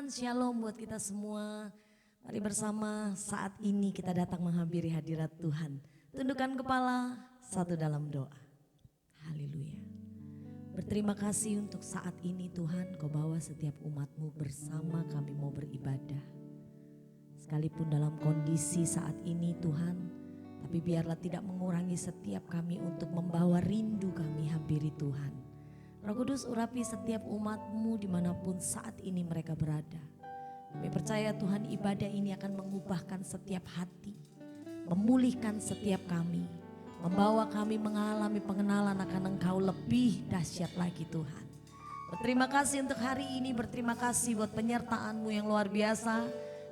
Tuhan, shalom buat kita semua. Mari bersama saat ini kita datang menghampiri hadirat Tuhan. Tundukkan kepala, satu dalam doa. Haleluya. Berterima kasih untuk saat ini Tuhan, Kau bawa setiap umat-Mu bersama kami mau beribadah. Sekalipun dalam kondisi saat ini Tuhan, tapi biarlah tidak mengurangi setiap kami untuk membawa rindu kami hampiri Tuhan. Roh Kudus urapi setiap umat-Mu dimanapun saat ini mereka berada. Kami percaya Tuhan ibadah ini akan mengubahkan setiap hati, memulihkan setiap kami, membawa kami mengalami pengenalan akan Engkau lebih dahsyat lagi Tuhan. Berterima kasih untuk hari ini, berterima kasih buat penyertaan-Mu yang luar biasa.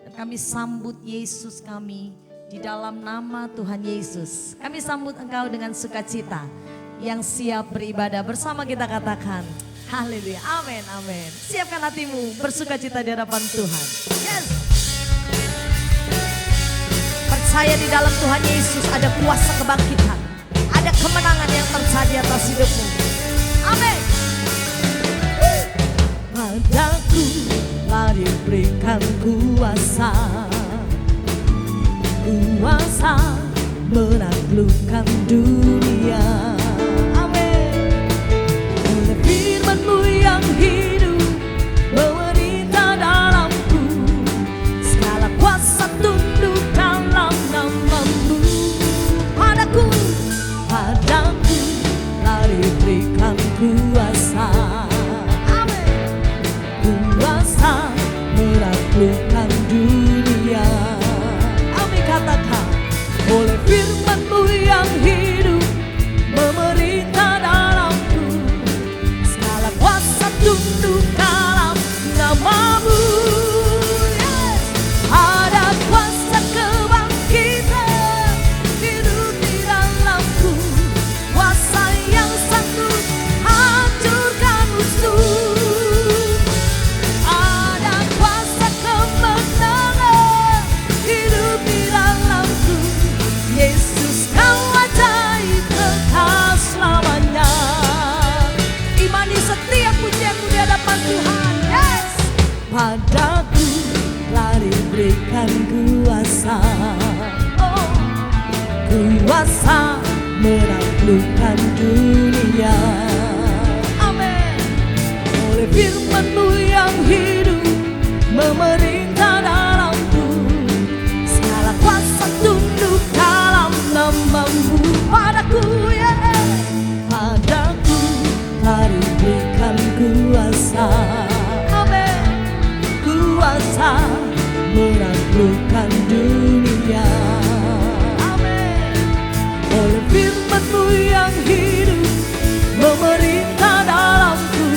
Dan kami sambut Yesus kami di dalam nama Tuhan Yesus. Kami sambut Engkau dengan sukacita. Yang siap beribadah bersama kita katakan haleluya, amin, amin. Siapkan hatimu bersukacita di hadapan Tuhan. Yes. Percaya di dalam Tuhan Yesus ada kuasa kebangkitan, ada kemenangan yang terjadi atas hidupmu. Amin. Padaku telah diberikan kuasa, kuasa menaklukkan dunia. Firman-Mu yang hidup memerintah dalamku, segala kuasa tunduk dalam nama-Mu. Padaku telah diberikan kuasa, kuasa menaklukkan dunia. Amin, katakan oleh firman-Mu yang hidup memerintah dalamku, segala kuasa tunduk dalam nama-Mu. Yes. Ada kuasa kebangkitan hidup di dalamku, kuasa yang sanggup hancurkan musuh. Ada kuasa kemenangan hidup di dalamku, Yesus Kau ajaib kekal selamanya. Imani setiap pujianku di hadapan Tuhan. Yes. Padaku telah diberikan kuasa, oh, kuasa menaklukkan dunia. Amin. Oleh firman-Mu yang hidup memerintah dalamku, segala kuasa tunduk dalam nama-Mu. Padaku, ya, padaku telah diberikan kuasa, amin, kuasa menaklukkan dunia. Amin. Oleh firman-Mu yang hidup memerintah dalamku,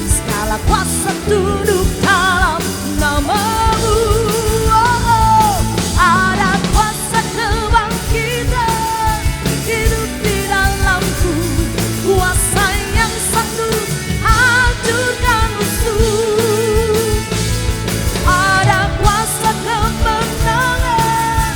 segala kuasa tunduk dalam nama-Mu. Oh, ada kuasa kebangkitan hidup di dalamku, kuasa yang sanggup hancurkan musuh. Ada kuasa kemenangan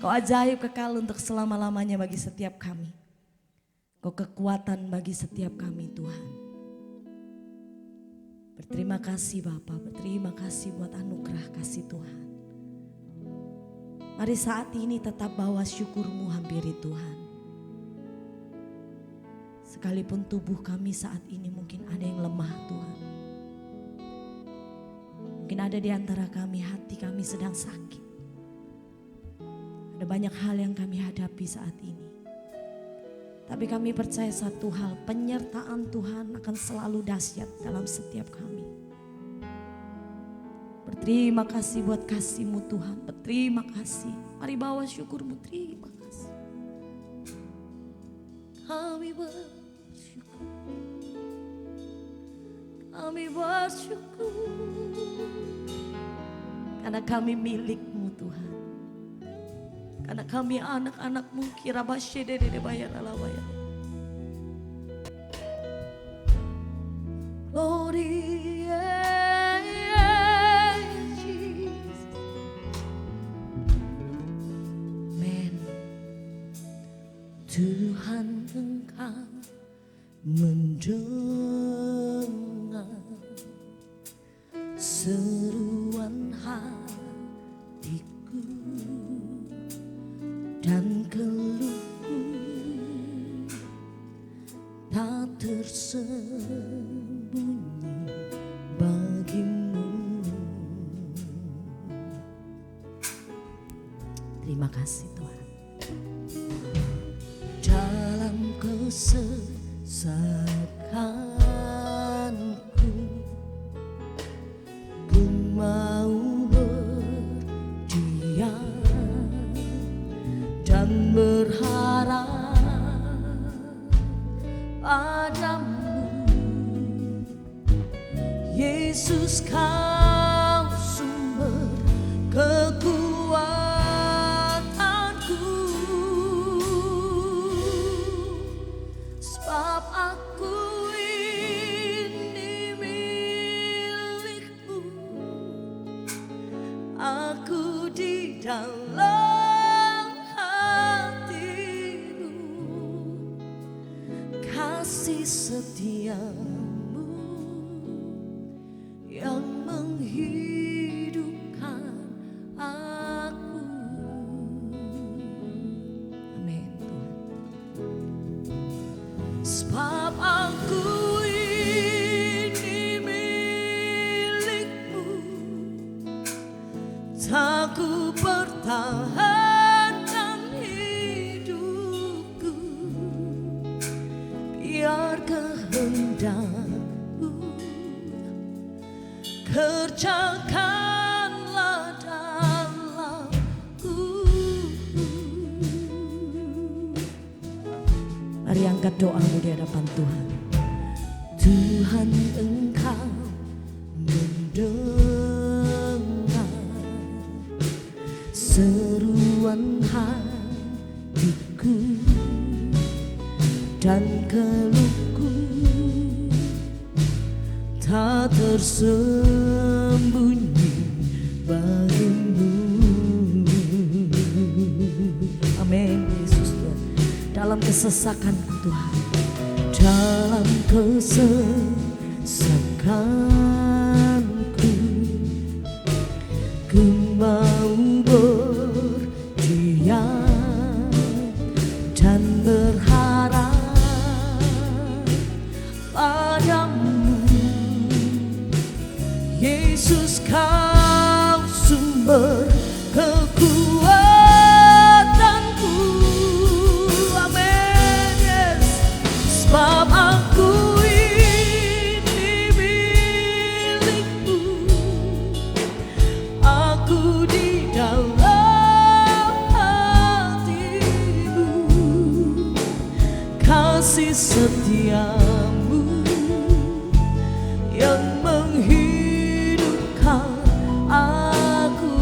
Kau ajaib kekal untuk selama-lamanya bagi setiap kami. Kau kekuatan bagi setiap kami Tuhan. Berterima kasih Bapa, berterima kasih buat anugerah kasih Tuhan. Mari saat ini tetap bawa syukur-Mu hampiri Tuhan. Sekalipun tubuh kami saat ini mungkin ada yang lemah Tuhan. Mungkin ada di antara kami hati kami sedang sakit. Ada banyak hal yang kami hadapi saat ini. Tapi kami percaya satu hal, penyertaan Tuhan akan selalu dahsyat dalam setiap kami. Berterima kasih buat kasih-Mu Tuhan, berterima kasih. Mari bawa syukur-Mu, terima kasih. Kami bersyukur, kami bersyukur. Karena kami milik-Mu Tuhan. Karena kami anak-anak-Mu, kira basyede de bayar alawaya. Glory, Jesus. Amen. Tuhan Engkau mendengar seruan hatiku dan keluhku tak tersembunyi bagi-Mu. Terima kasih Tuhan. Dalam kesesakanku, ku mau berdiam dan berharap padamu. Yesus, Kau sumber kekuatanku. Sebab aku ini milik-Mu, aku di dalam hati-Mu. Kasih setia-Mu yang menghidupkan aku. Amin Tuhan. Sebab aku ini milik-Mu, tak ku pertahankan hidupku, biar kehendak-Mu kerjakanlah dalamku. Mari angkat doamu di hadapan Tuhan. Tuhan, Engkau mendengar seruan hatiku dan keluhku tak tersembunyi bagi-Mu. Amin Yesus Tuhan. Dalam kesesakan Tuhan, dalam kesesakanku, ku mau berdiam dan berharap padamu. Yesus, Kau sumber kekuatanku. Amin, yes. Sebab aku ini milik-Mu, aku di dalam hati-Mu. Kasih setia-Mu yang menghidupkan aku.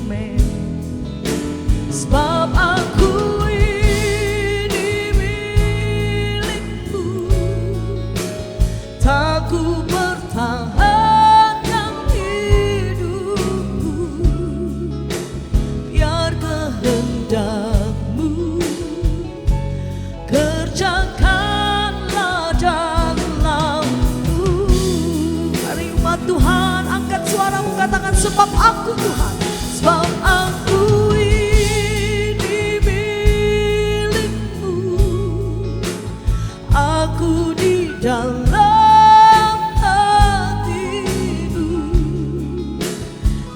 Amen. Sebab aku ini milik-Mu, tak ku pertahankan hidupku, sebab aku Tuhan, sebab aku ini milik-Mu. Aku di dalam hati-Mu,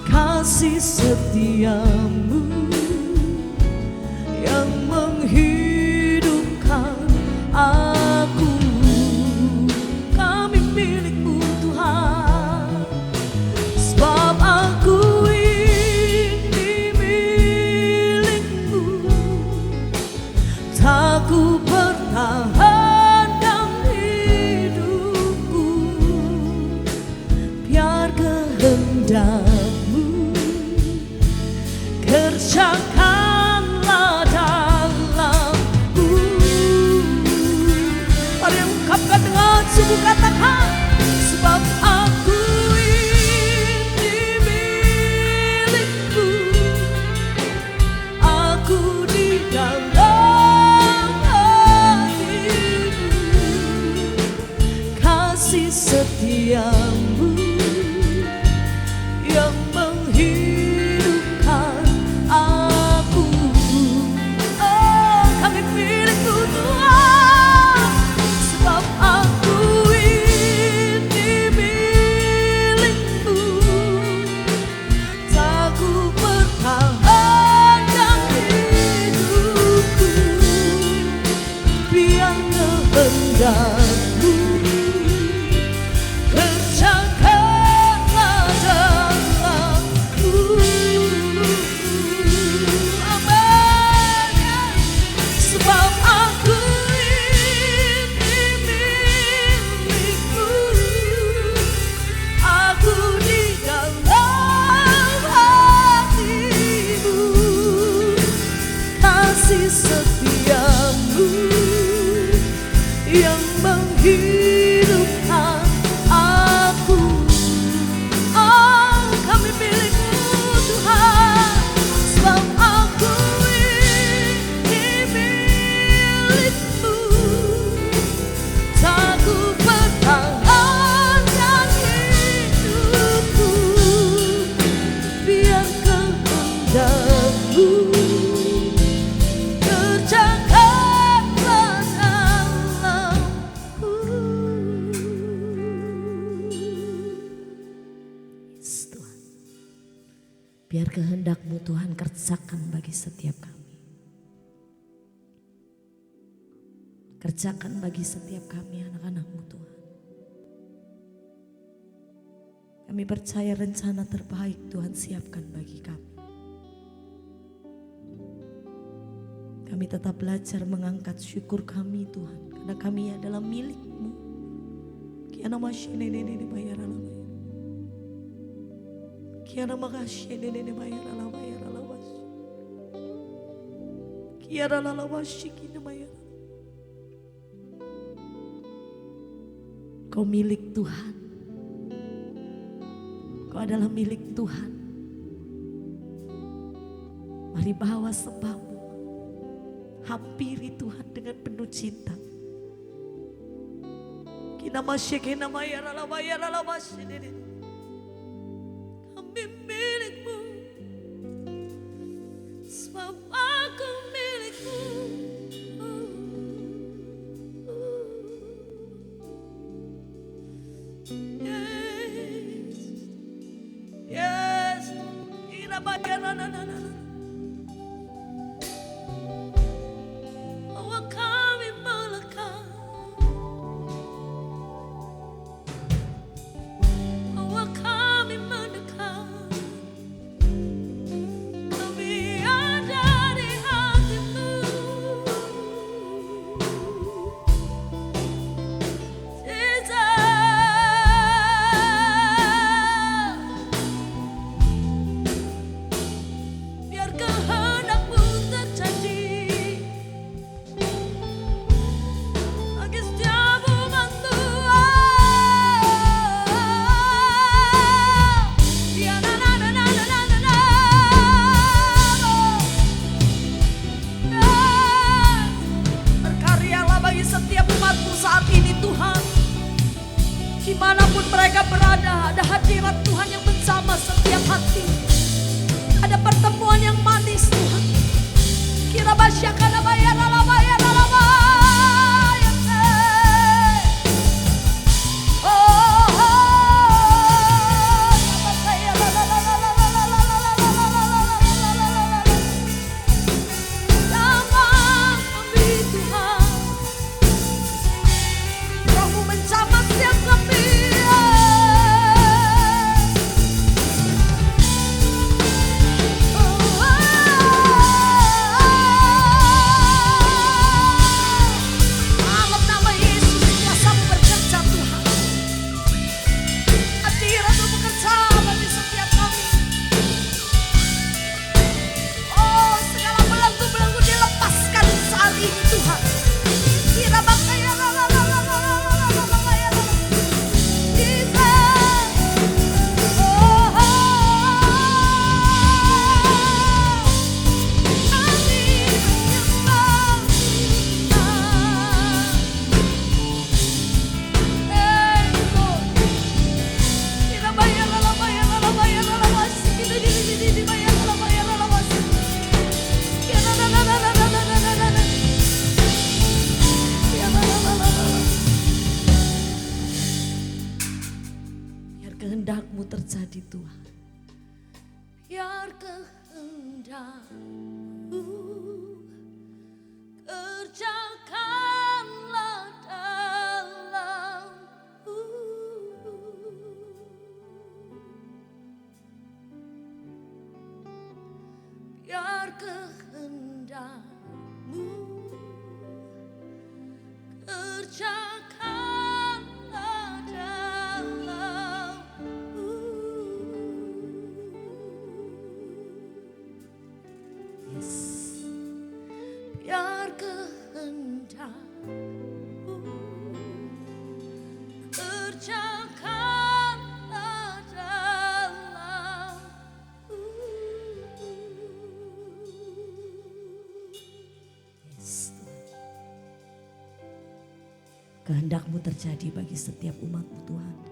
kasih setia-Mu yang menghidupkan aku. Kami milik-Mu Tuhan, sebab aku ini milik-Mu. Tak ku pertahankan hidupku, biar kehendak-Mu kerjakanlah dalamku. Mari ungkapkan dengan sungguh, katakan, sebab aku ini milik-Mu. Aku di dalam hati-Mu, kasih setia-Mu yang menghidupkan aku. Oh, kami milik-Mu Tuhan, sebab aku ini milik-Mu. Tak ku pertahankan hidupku, biar kehendak-Mu kerjakanlah dalamku. Amin. Sebab aku ini milik-Mu. Aku di dalam hati-Mu, kasih setia-Mu yang menghidupkan aku. Oh, kami milik-Mu Tuhan, sebab aku ini milik-Mu. Tak ku pertahankan hidupku, biar kehendak-Mu kerjakanlah dalamku. Yes, Tuhan. Biar kehendak-Mu Tuhan kerjakan bagi setiap kami. Kerjakan bagi setiap kami anak-anak-Mu Tuhan. Kami percaya rencana terbaik Tuhan siapkan bagi kami. Kami tetap belajar mengangkat syukur kami Tuhan, karena kami adalah milik-Mu. Kiana masyene nene bayar alamai. Kiana makasih nene bayar alamai alawas. Kiana lalawashi kina bayar. Kau milik Tuhan. Kau adalah milik Tuhan. Mari bawa sembahmu. Hampiri Tuhan dengan penuh cinta. Kina masih kina bayar alawas. Kami milik-Mu, sebab aku milik-Mu. Yes, yes, kina bayar alawas. Bahwa kami melekat, bahwa kami mendekat, kami ada di hati-Mu. Biar kehendak-Mu terjadi bagi setiap umat-Mu. Ya na na na na na na na na. Berkaryalah bagi setiap umat-Mu saat ini Tuhan. Dimanapun Dimanapun mereka berada, ada hadirat Tuhan yang bersama setiap hati. Ada pertemuan yang manis Tuhan. Kira basyakana bayar alabaya alabaya. Kehendak-Mu terjadi Tuhan. Biar kehendak-Mu kerjakanlah dalamku. Biar kehendak-Mu kerjakanlah dalamku. Yes. Biar kehendak-Mu kerjakanlah dalamku. Yes, Tuhan. Kehendak-Mu terjadi bagi setiap umat-Mu Tuhan.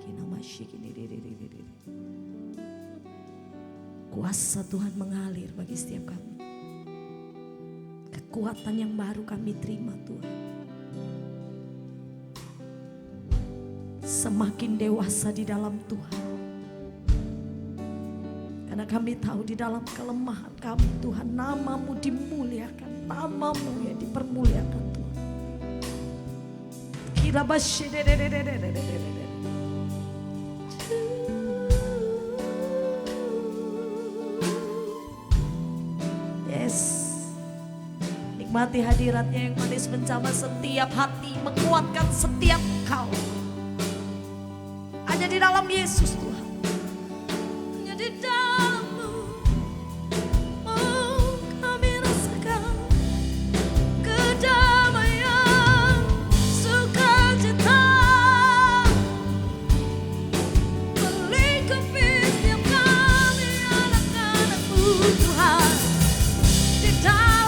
Kuasa Tuhan mengalir bagi setiap kami. Kekuatan yang baru kami terima Tuhan. Semakin dewasa di dalam Tuhan. Karena kami tahu di dalam kelemahan kami Tuhan, nama-Mu dimuliakan, nama-Mu yang dipermuliakan Tuhan. Kira basy nikmati hadirat-Nya yang manis menjamah setiap hati, menguatkan setiap kau. Hanya di dalam Yesus Tuhan. Hanya di dalam-Mu, oh kami rasakan kedamaian, sukacita melingkupi setiap kami anak-anak-Mu Tuhan. Di dalam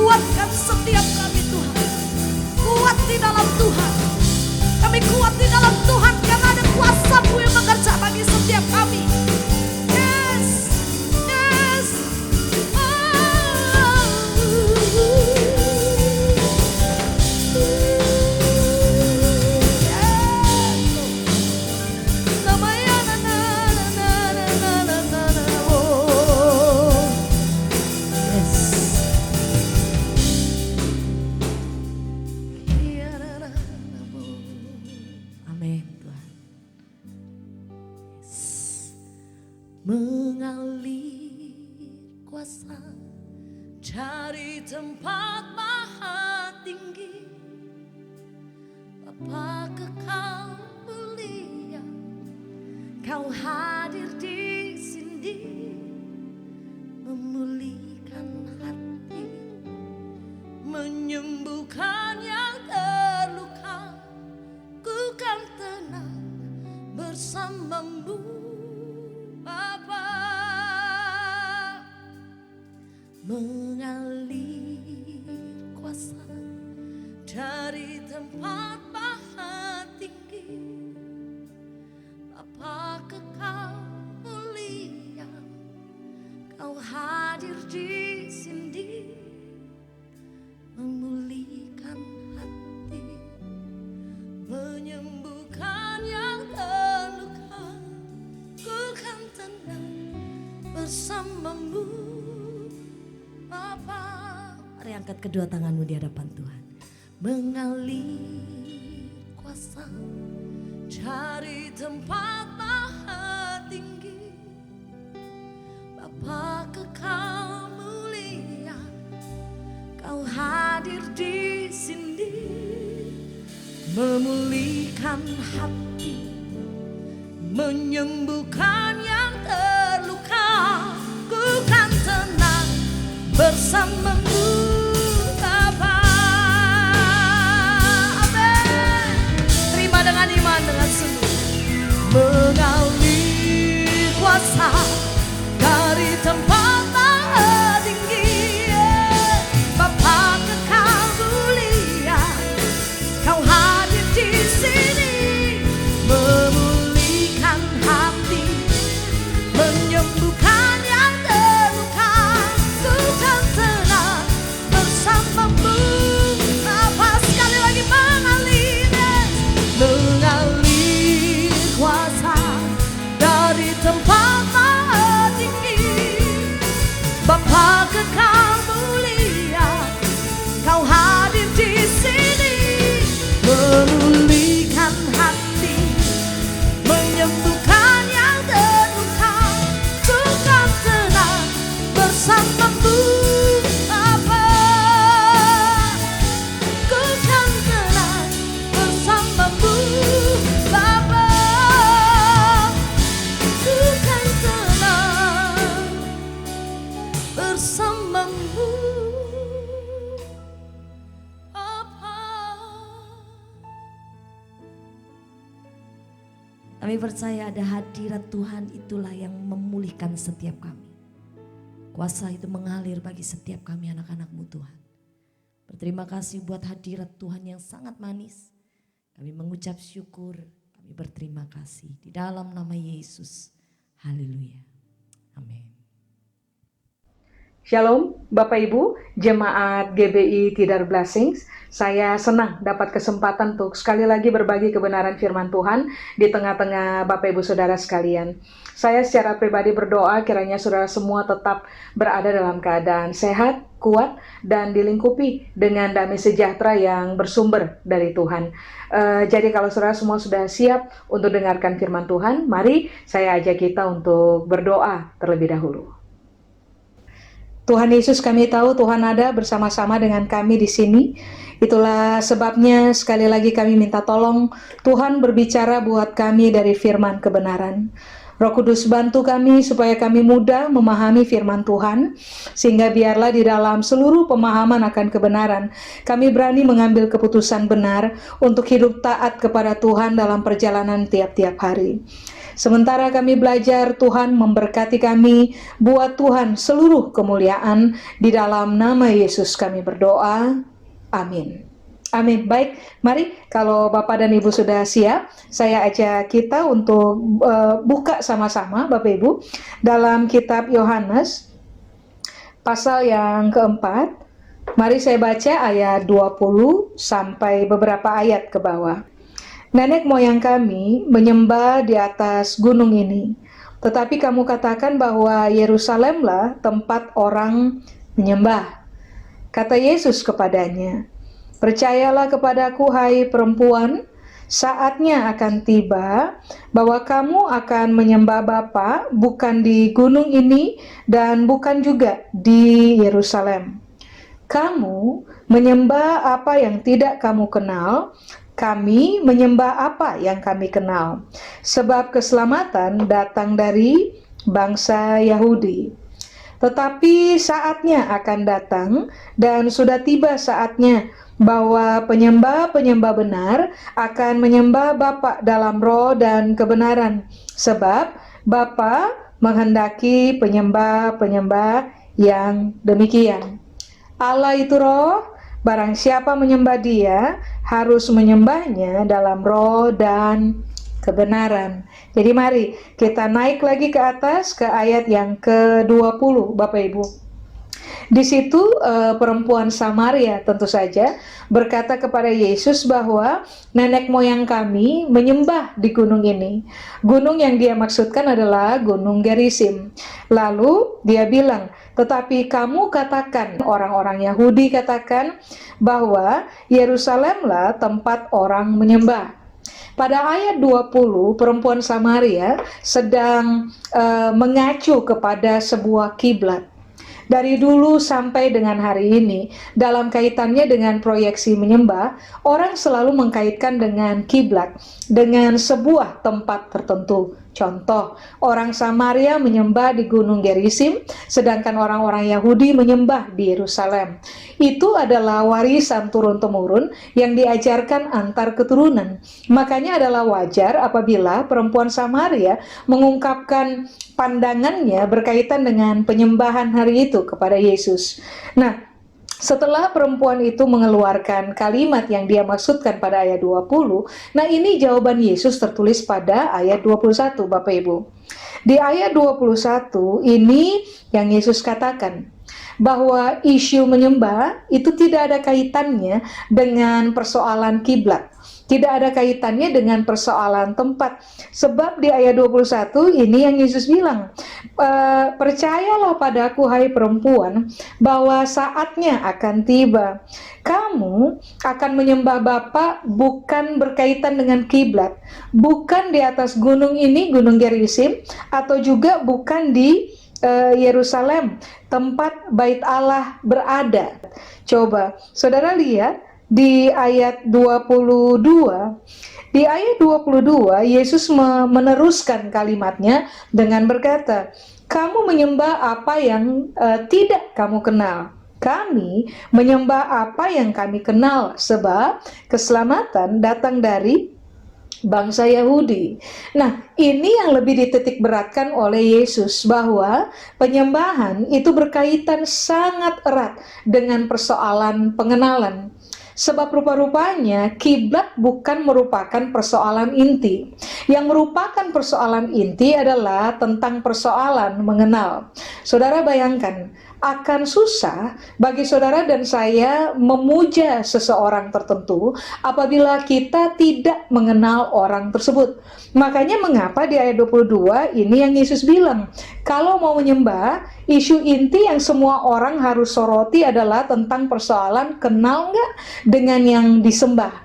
kuatkan setiap kami Tuhan. Kuat di dalam Tuhan. Kami kuat di dalam Tuhan karena ada kuasa-Mu yang bekerja bagi setiap kami. Yes, yes. Mengalir kuasa dari tempat maha tinggi, Bapa kekal mulia, Kau hadir di sini, memulihkan hati, menyembuhkan yang terluka. Ku kan tenang bersamamu Bapa, mengalir kuasa dari tempat maha tinggi. Bapa kekal mulia, Kau hadir di sini, memulihkan hati, menyembuhkan yang terluka. Ku kan tenang bersamamu Bapa. Mari angkat kedua tanganmu di hadapan Tuhan. Mengalir kuasa dari tempat maha tinggi. Bapa kekal mulia, Kau hadir di sini, memulihkan hati, menyembuhkan yang terluka. Ku kan tenang bersamamu Bapa. Amin. Terima dengan iman, dengan sungguh. Mengalir kuasa dari tempat maha tinggi. Bapa kekal mulia, Kau hadir di sini, memulihkan hati, menyembuhkan yang terluka. Ku kan tenang bersamamu Bapa. Sekali lagi mengalir kuasa dari tempat maha tinggi. Bapa kekal mulia, Kau hadir di sini, memulihkan hati, menyembuhkan yang terluka. Ku kan tenang bersamamu Bapa. Ku kan tenang bersamamu Bapa. Ku kan tenang bersamamu Bapa. Kami percaya ada hadirat Tuhan, itulah yang memulihkan setiap kami. Kuasa itu mengalir bagi setiap kami anak-anak-Mu Tuhan. Berterima kasih buat hadirat Tuhan yang sangat manis. Kami mengucap syukur, kami berterima kasih di dalam nama Yesus. Haleluya. Amin. Shalom Bapak Ibu, Jemaat GBI Tidar Blessings. Saya senang dapat kesempatan untuk sekali lagi berbagi kebenaran firman Tuhan di tengah-tengah Bapak Ibu Saudara sekalian. Saya secara pribadi berdoa kiranya saudara semua tetap berada dalam keadaan sehat, kuat, dan dilingkupi dengan damai sejahtera yang bersumber dari Tuhan. Jadi kalau saudara semua sudah siap untuk dengarkan firman Tuhan, mari saya ajak kita untuk berdoa terlebih dahulu. Tuhan Yesus, kami tahu Tuhan ada bersama-sama dengan kami di sini. Itulah sebabnya sekali lagi kami minta tolong Tuhan berbicara buat kami dari firman kebenaran. Roh Kudus bantu kami supaya kami mudah memahami firman Tuhan, sehingga biarlah di dalam seluruh pemahaman akan kebenaran, kami berani mengambil keputusan benar untuk hidup taat kepada Tuhan dalam perjalanan tiap-tiap hari. Sementara kami belajar, Tuhan memberkati kami, buat Tuhan seluruh kemuliaan, di dalam nama Yesus kami berdoa, amin. Amin. Baik, mari kalau Bapak dan Ibu sudah siap, saya ajak kita untuk buka sama-sama Bapak Ibu dalam kitab Yohanes pasal yang keempat. Mari saya baca ayat 20 sampai beberapa ayat ke bawah. Nenek moyang kami menyembah di atas gunung ini, tetapi kamu katakan bahwa Yerusalemlah tempat orang menyembah. Kata Yesus kepadanya, percayalah kepadaku hai perempuan, saatnya akan tiba bahwa kamu akan menyembah Bapa bukan di gunung ini dan bukan juga di Yerusalem. Kamu menyembah apa yang tidak kamu kenal, kami menyembah apa yang kami kenal, sebab keselamatan datang dari bangsa Yahudi. Tetapi saatnya akan datang dan sudah tiba saatnya bahwa penyembah-penyembah benar akan menyembah Bapa dalam roh dan kebenaran. Sebab Bapa menghendaki penyembah-penyembah yang demikian. Allah itu roh, barang siapa menyembah Dia harus menyembahnya dalam roh dan kebenaran. Jadi mari kita naik lagi ke atas ke ayat yang ke-20, Bapak Ibu. Di situ perempuan Samaria tentu saja berkata kepada Yesus bahwa nenek moyang kami menyembah di gunung ini. Gunung yang dia maksudkan adalah Gunung Gerizim. Lalu dia bilang, tetapi kamu katakan, orang-orang Yahudi katakan bahwa Yerusalemlah tempat orang menyembah. Pada ayat 20, perempuan Samaria sedang mengacu kepada sebuah kiblat. Dari dulu sampai dengan hari ini, dalam kaitannya dengan proyeksi menyembah, orang selalu mengkaitkan dengan kiblat, dengan sebuah tempat tertentu. Contoh, orang Samaria menyembah di Gunung Gerizim, sedangkan orang-orang Yahudi menyembah di Yerusalem. Itu adalah warisan turun-temurun yang diajarkan antar keturunan. Makanya adalah wajar apabila perempuan Samaria mengungkapkan pandangannya berkaitan dengan penyembahan hari itu kepada Yesus. Nah, setelah perempuan itu mengeluarkan kalimat yang dia maksudkan pada ayat 20, nah ini jawaban Yesus tertulis pada ayat 21, Bapak Ibu. Di ayat 21 ini yang Yesus katakan, bahwa isu menyembah itu tidak ada kaitannya dengan persoalan kiblat. Tidak ada kaitannya dengan persoalan tempat. Sebab di ayat 21 ini yang Yesus bilang, percayalah padaku hai perempuan, bahwa saatnya akan tiba. Kamu akan menyembah Bapa bukan berkaitan dengan kiblat. Bukan di atas gunung ini, Gunung Gerizim, atau juga bukan di Yerusalem, tempat bait Allah berada. Coba, saudara lihat di ayat 22. Di ayat 22, Yesus meneruskan kalimatnya dengan berkata, kamu menyembah apa yang tidak kamu kenal. Kami menyembah apa yang kami kenal, sebab keselamatan datang dari bangsa Yahudi. Nah, ini yang lebih dititik beratkan oleh Yesus, bahwa penyembahan itu berkaitan sangat erat dengan persoalan pengenalan. Sebab rupa-rupanya kiblat bukan merupakan persoalan inti. Yang merupakan persoalan inti adalah tentang persoalan mengenal. Saudara bayangkan, akan susah bagi saudara dan saya memuja seseorang tertentu apabila kita tidak mengenal orang tersebut. Makanya mengapa di ayat 22 ini yang Yesus bilang, kalau mau menyembah, isu inti yang semua orang harus soroti adalah tentang persoalan kenal nggak dengan yang disembah.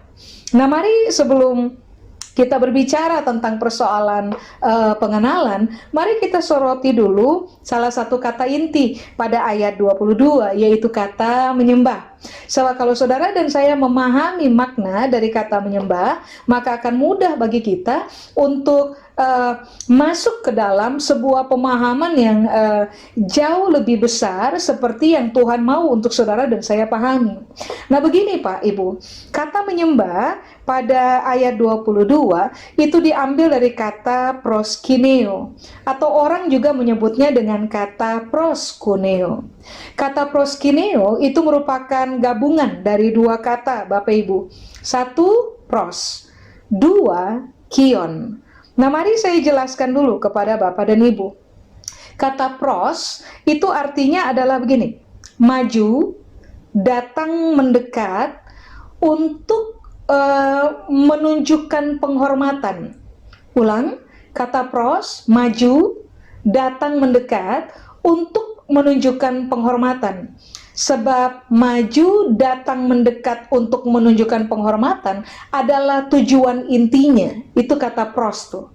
Nah, mari sebelum kita berbicara tentang persoalan pengenalan, mari kita soroti dulu salah satu kata inti pada ayat 22, yaitu kata menyembah. Sebab kalau saudara dan saya memahami makna dari kata menyembah, maka akan mudah bagi kita untuk masuk ke dalam sebuah pemahaman yang jauh lebih besar seperti yang Tuhan mau untuk saudara dan saya pahami. Nah, begini Pak Ibu, kata menyembah pada ayat 22 itu diambil dari kata proskineo, atau orang juga menyebutnya dengan kata proskuneo. Kata proskineo itu merupakan gabungan dari dua kata, Bapak Ibu. Satu, pros. Dua, kion. Nah, mari saya jelaskan dulu kepada Bapak dan Ibu. Kata pros itu artinya adalah begini, maju, datang mendekat untuk menunjukkan penghormatan. Ulang, kata pros, maju, datang mendekat untuk menunjukkan penghormatan. Sebab maju, datang mendekat untuk menunjukkan penghormatan adalah tujuan intinya. Itu kata pros tuh.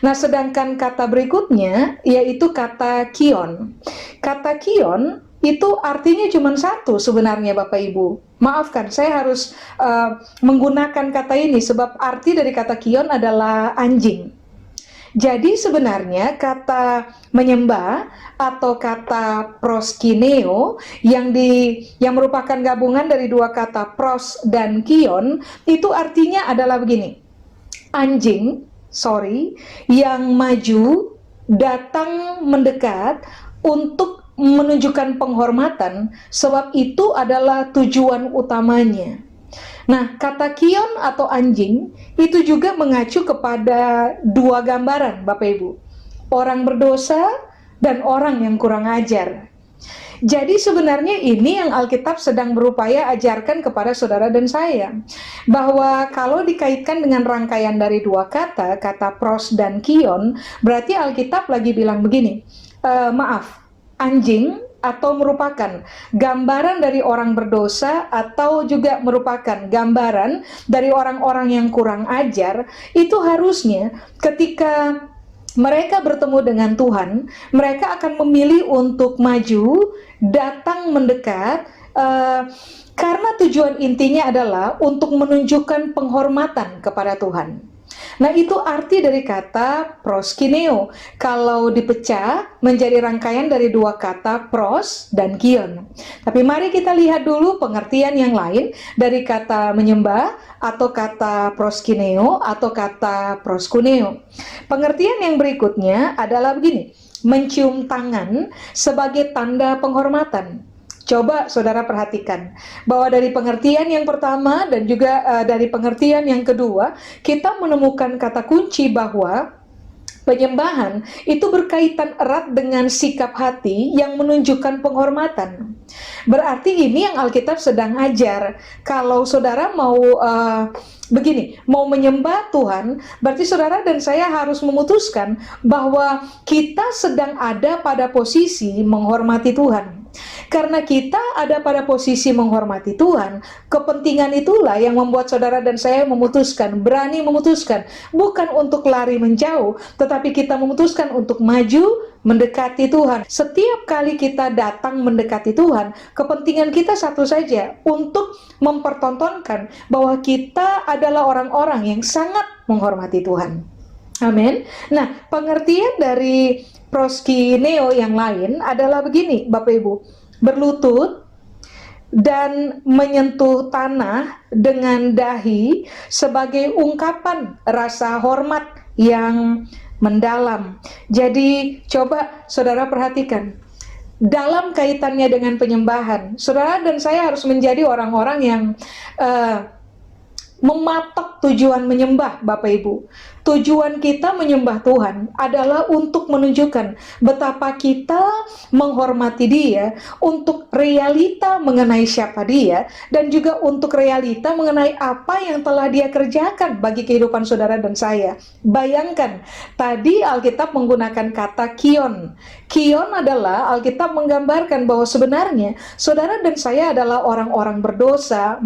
Nah, sedangkan kata berikutnya yaitu kata kion. Kata kion itu artinya cuma satu sebenarnya Bapak Ibu. Maafkan, saya harus menggunakan kata ini sebab arti dari kata kion adalah anjing. Jadi sebenarnya kata menyembah atau kata proskineo yang merupakan gabungan dari dua kata pros dan kion, itu artinya adalah begini. Anjing, yang maju, datang mendekat untuk menunjukkan penghormatan, sebab itu adalah tujuan utamanya. Nah, kata kion atau anjing itu juga mengacu kepada dua gambaran, Bapak Ibu. Orang berdosa dan orang yang kurang ajar. Jadi sebenarnya ini yang Alkitab sedang berupaya ajarkan kepada saudara dan saya. Bahwa kalau dikaitkan dengan rangkaian dari dua kata, kata pros dan kion, berarti Alkitab lagi bilang begini, anjing atau merupakan gambaran dari orang berdosa atau juga merupakan gambaran dari orang-orang yang kurang ajar, itu harusnya ketika mereka bertemu dengan Tuhan, mereka akan memilih untuk maju, datang mendekat, karena tujuan intinya adalah untuk menunjukkan penghormatan kepada Tuhan. Nah, itu arti dari kata proskineo. Kalau dipecah menjadi rangkaian dari dua kata pros dan kion. Tapi mari kita lihat dulu pengertian yang lain dari kata menyembah atau kata proskineo atau kata proskuneo. Pengertian yang berikutnya adalah begini, mencium tangan sebagai tanda penghormatan. Coba saudara perhatikan bahwa dari pengertian yang pertama dan juga dari pengertian yang kedua, kita menemukan kata kunci bahwa penyembahan itu berkaitan erat dengan sikap hati yang menunjukkan penghormatan. Berarti ini yang Alkitab sedang ajar. Kalau saudara mau mau menyembah Tuhan, berarti saudara dan saya harus memutuskan bahwa kita sedang ada pada posisi menghormati Tuhan. Karena kita ada pada posisi menghormati Tuhan, kepentingan itulah yang membuat saudara dan saya berani memutuskan, bukan untuk lari menjauh, tetapi kita memutuskan untuk maju, mendekati Tuhan. Setiap kali kita datang mendekati Tuhan, kepentingan kita satu saja, untuk mempertontonkan bahwa kita adalah orang-orang yang sangat menghormati Tuhan. Amin. Nah, pengertian dari proskineo yang lain adalah begini, Bapak Ibu. Berlutut dan menyentuh tanah dengan dahi sebagai ungkapan rasa hormat yang mendalam. Jadi coba saudara perhatikan, dalam kaitannya dengan penyembahan, saudara dan saya harus menjadi orang-orang yang mematok tujuan menyembah, Bapak Ibu. Tujuan kita menyembah Tuhan adalah untuk menunjukkan betapa kita menghormati Dia, untuk realita mengenai siapa Dia, dan juga untuk realita mengenai apa yang telah Dia kerjakan bagi kehidupan saudara dan saya. Bayangkan, tadi Alkitab menggunakan kata kion. Kion adalah Alkitab menggambarkan bahwa sebenarnya saudara dan saya adalah orang-orang berdosa,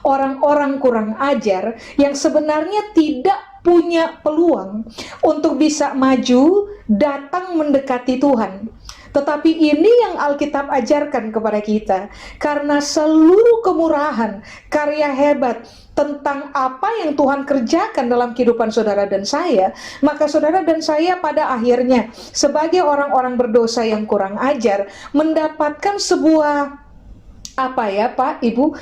orang-orang kurang ajar yang sebenarnya tidak punya peluang untuk bisa maju, datang mendekati Tuhan. Tetapi ini yang Alkitab ajarkan kepada kita, karena seluruh kemurahan, karya hebat tentang apa yang Tuhan kerjakan dalam kehidupan saudara dan saya, maka saudara dan saya pada akhirnya sebagai orang-orang berdosa yang kurang ajar mendapatkan sebuah Pak, Ibu,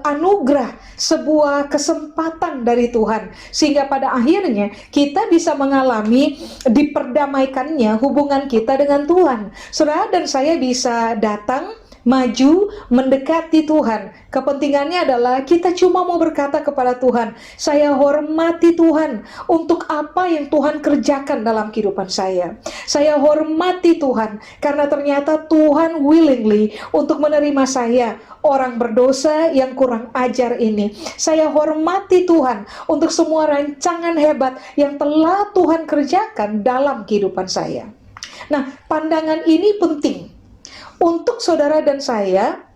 anugerah, sebuah kesempatan dari Tuhan, sehingga pada akhirnya kita bisa mengalami diperdamaikannya hubungan kita dengan Tuhan. Saudara dan saya bisa datang, maju, mendekati Tuhan. Kepentingannya adalah kita cuma mau berkata kepada Tuhan, saya hormati Tuhan untuk apa yang Tuhan kerjakan dalam kehidupan saya. Saya hormati Tuhan karena ternyata Tuhan willingly untuk menerima saya, orang berdosa yang kurang ajar ini. Saya hormati Tuhan untuk semua rancangan hebat yang telah Tuhan kerjakan dalam kehidupan saya. Nah, pandangan ini penting untuk saudara dan saya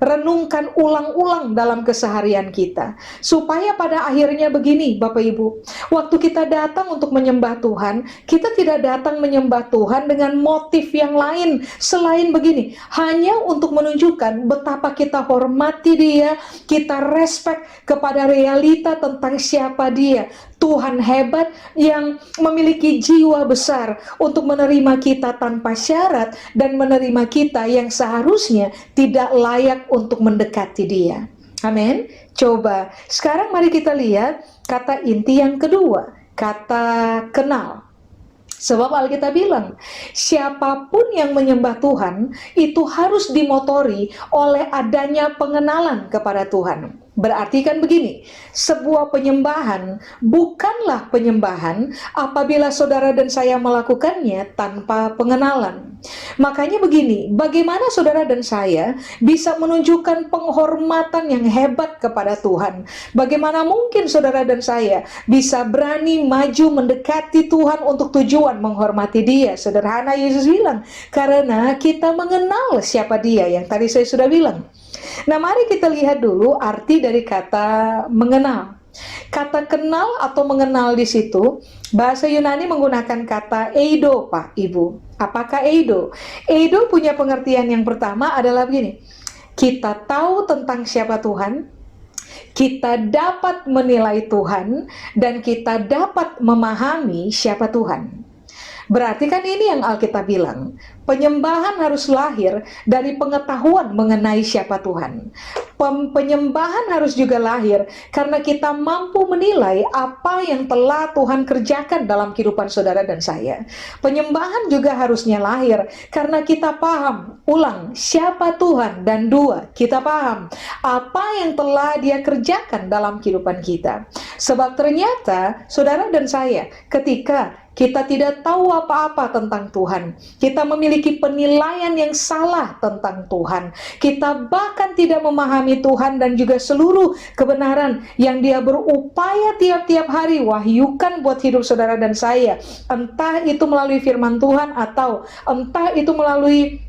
renungkan ulang-ulang dalam keseharian kita, supaya pada akhirnya begini, Bapak Ibu, waktu kita datang untuk menyembah Tuhan, kita tidak datang menyembah Tuhan dengan motif yang lain selain begini, hanya untuk menunjukkan betapa kita hormati Dia, kita respect kepada realita tentang siapa Dia. Tuhan hebat yang memiliki jiwa besar untuk menerima kita tanpa syarat dan menerima kita yang seharusnya tidak layak untuk mendekati Dia. Amin. Coba sekarang mari kita lihat kata inti yang kedua, kata kenal. Sebab Alkitab bilang, siapapun yang menyembah Tuhan itu harus dimotori oleh adanya pengenalan kepada Tuhan. Berarti kan begini, sebuah penyembahan bukanlah penyembahan apabila saudara dan saya melakukannya tanpa pengenalan. Makanya begini, bagaimana saudara dan saya bisa menunjukkan penghormatan yang hebat kepada Tuhan? Bagaimana mungkin saudara dan saya bisa berani maju mendekati Tuhan untuk tujuan menghormati Dia? Sederhana, Yesus bilang, karena kita mengenal siapa Dia, yang tadi saya sudah bilang. Nah, mari kita lihat dulu arti dari kata mengenal. Kata kenal atau mengenal di situ, bahasa Yunani menggunakan kata eido, Pak, Ibu. Apakah eido? Eido punya pengertian yang pertama adalah begini. Kita tahu tentang siapa Tuhan, kita dapat menilai Tuhan, dan kita dapat memahami siapa Tuhan. Berarti kan ini yang Alkitab bilang, penyembahan harus lahir dari pengetahuan mengenai siapa Tuhan. Penyembahan harus juga lahir karena kita mampu menilai apa yang telah Tuhan kerjakan dalam kehidupan saudara dan saya. Penyembahan juga harusnya lahir karena kita paham, siapa Tuhan, dan dua, kita paham apa yang telah Dia kerjakan dalam kehidupan kita. Sebab ternyata saudara dan saya, ketika kita tidak tahu apa-apa tentang Tuhan, kita memiliki penilaian yang salah tentang Tuhan, kita bahkan tidak memahami Tuhan dan juga seluruh kebenaran yang Dia berupaya tiap-tiap hari wahyukan buat hidup saudara dan saya, entah itu melalui firman Tuhan atau entah itu melalui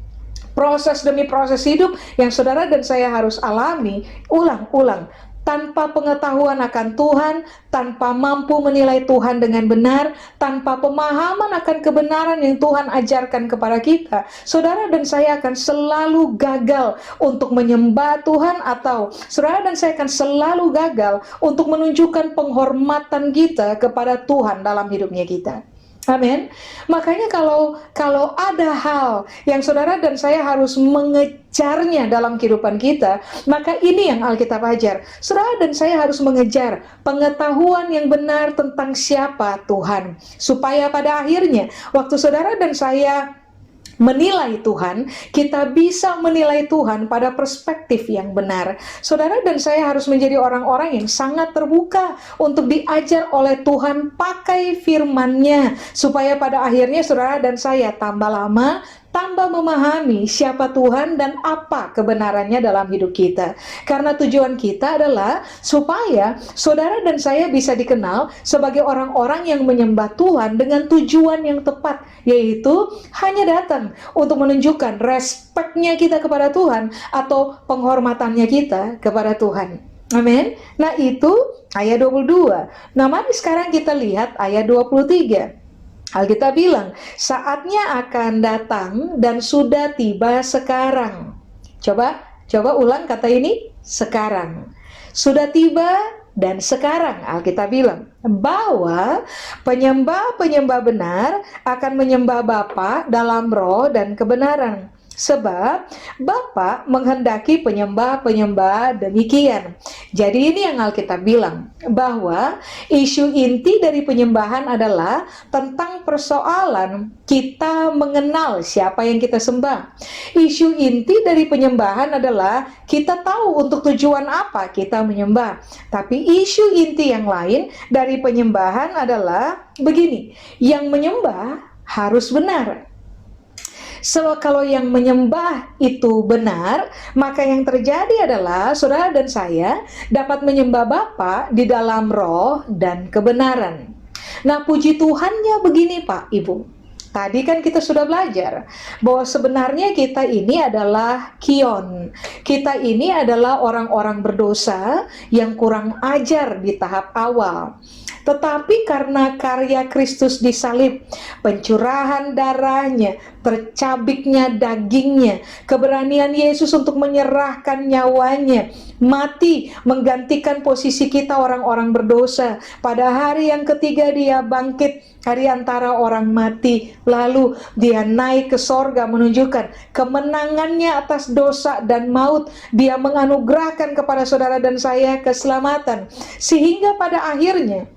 proses demi proses hidup yang saudara dan saya harus alami ulang-ulang. Tanpa pengetahuan akan Tuhan, tanpa mampu menilai Tuhan dengan benar, tanpa pemahaman akan kebenaran yang Tuhan ajarkan kepada kita, saudara dan saya akan selalu gagal untuk menyembah Tuhan, atau saudara dan saya akan selalu gagal untuk menunjukkan penghormatan kita kepada Tuhan dalam hidupnya kita. Amin. Makanya kalau ada hal yang saudara dan saya harus mengejarnya dalam kehidupan kita, maka ini yang Alkitab ajar. Saudara dan saya harus mengejar pengetahuan yang benar tentang siapa Tuhan, supaya pada akhirnya waktu saudara dan saya menilai Tuhan, kita bisa menilai Tuhan pada perspektif yang benar. Saudara dan saya harus menjadi orang-orang yang sangat terbuka untuk diajar oleh Tuhan pakai firman-Nya, supaya pada akhirnya saudara dan saya tambah lama tambah memahami siapa Tuhan dan apa kebenarannya dalam hidup kita. Karena tujuan kita adalah supaya saudara dan saya bisa dikenal sebagai orang-orang yang menyembah Tuhan dengan tujuan yang tepat, yaitu hanya datang untuk menunjukkan respeknya kita kepada Tuhan atau penghormatannya kita kepada Tuhan. Amin. Nah, itu ayat 22. Nah, mari sekarang kita lihat ayat 23. Alkitab bilang, saatnya akan datang dan sudah tiba sekarang. Coba ulang kata ini, sekarang. Sudah tiba dan sekarang Alkitab bilang bahwa penyembah-penyembah benar akan menyembah Bapa dalam roh dan kebenaran. Sebab Bapa menghendaki penyembah-penyembah demikian. Jadi ini yang Alkitab bilang, bahwa isu inti dari penyembahan adalah tentang persoalan kita mengenal siapa yang kita sembah. Isu inti dari penyembahan adalah kita tahu untuk tujuan apa kita menyembah. Tapi isu inti yang lain dari penyembahan adalah begini, yang menyembah harus benar. So, kalau yang menyembah itu benar, maka yang terjadi adalah saudara dan saya dapat menyembah Bapa di dalam roh dan kebenaran. Nah, puji Tuhannya begini Pak, Ibu. Tadi kan kita sudah belajar bahwa sebenarnya kita ini adalah kion. Kita ini adalah orang-orang berdosa yang kurang ajar di tahap awal. tetapi karena karya Kristus di salib, pencurahan darahnya, tercabiknya dagingnya, keberanian Yesus untuk menyerahkan nyawanya, mati menggantikan posisi kita orang-orang berdosa. Pada hari yang ketiga dia bangkit dari antara orang mati, lalu dia naik ke sorga menunjukkan kemenangannya atas dosa dan maut. Dia menganugerahkan kepada saudara dan saya keselamatan, sehingga pada akhirnya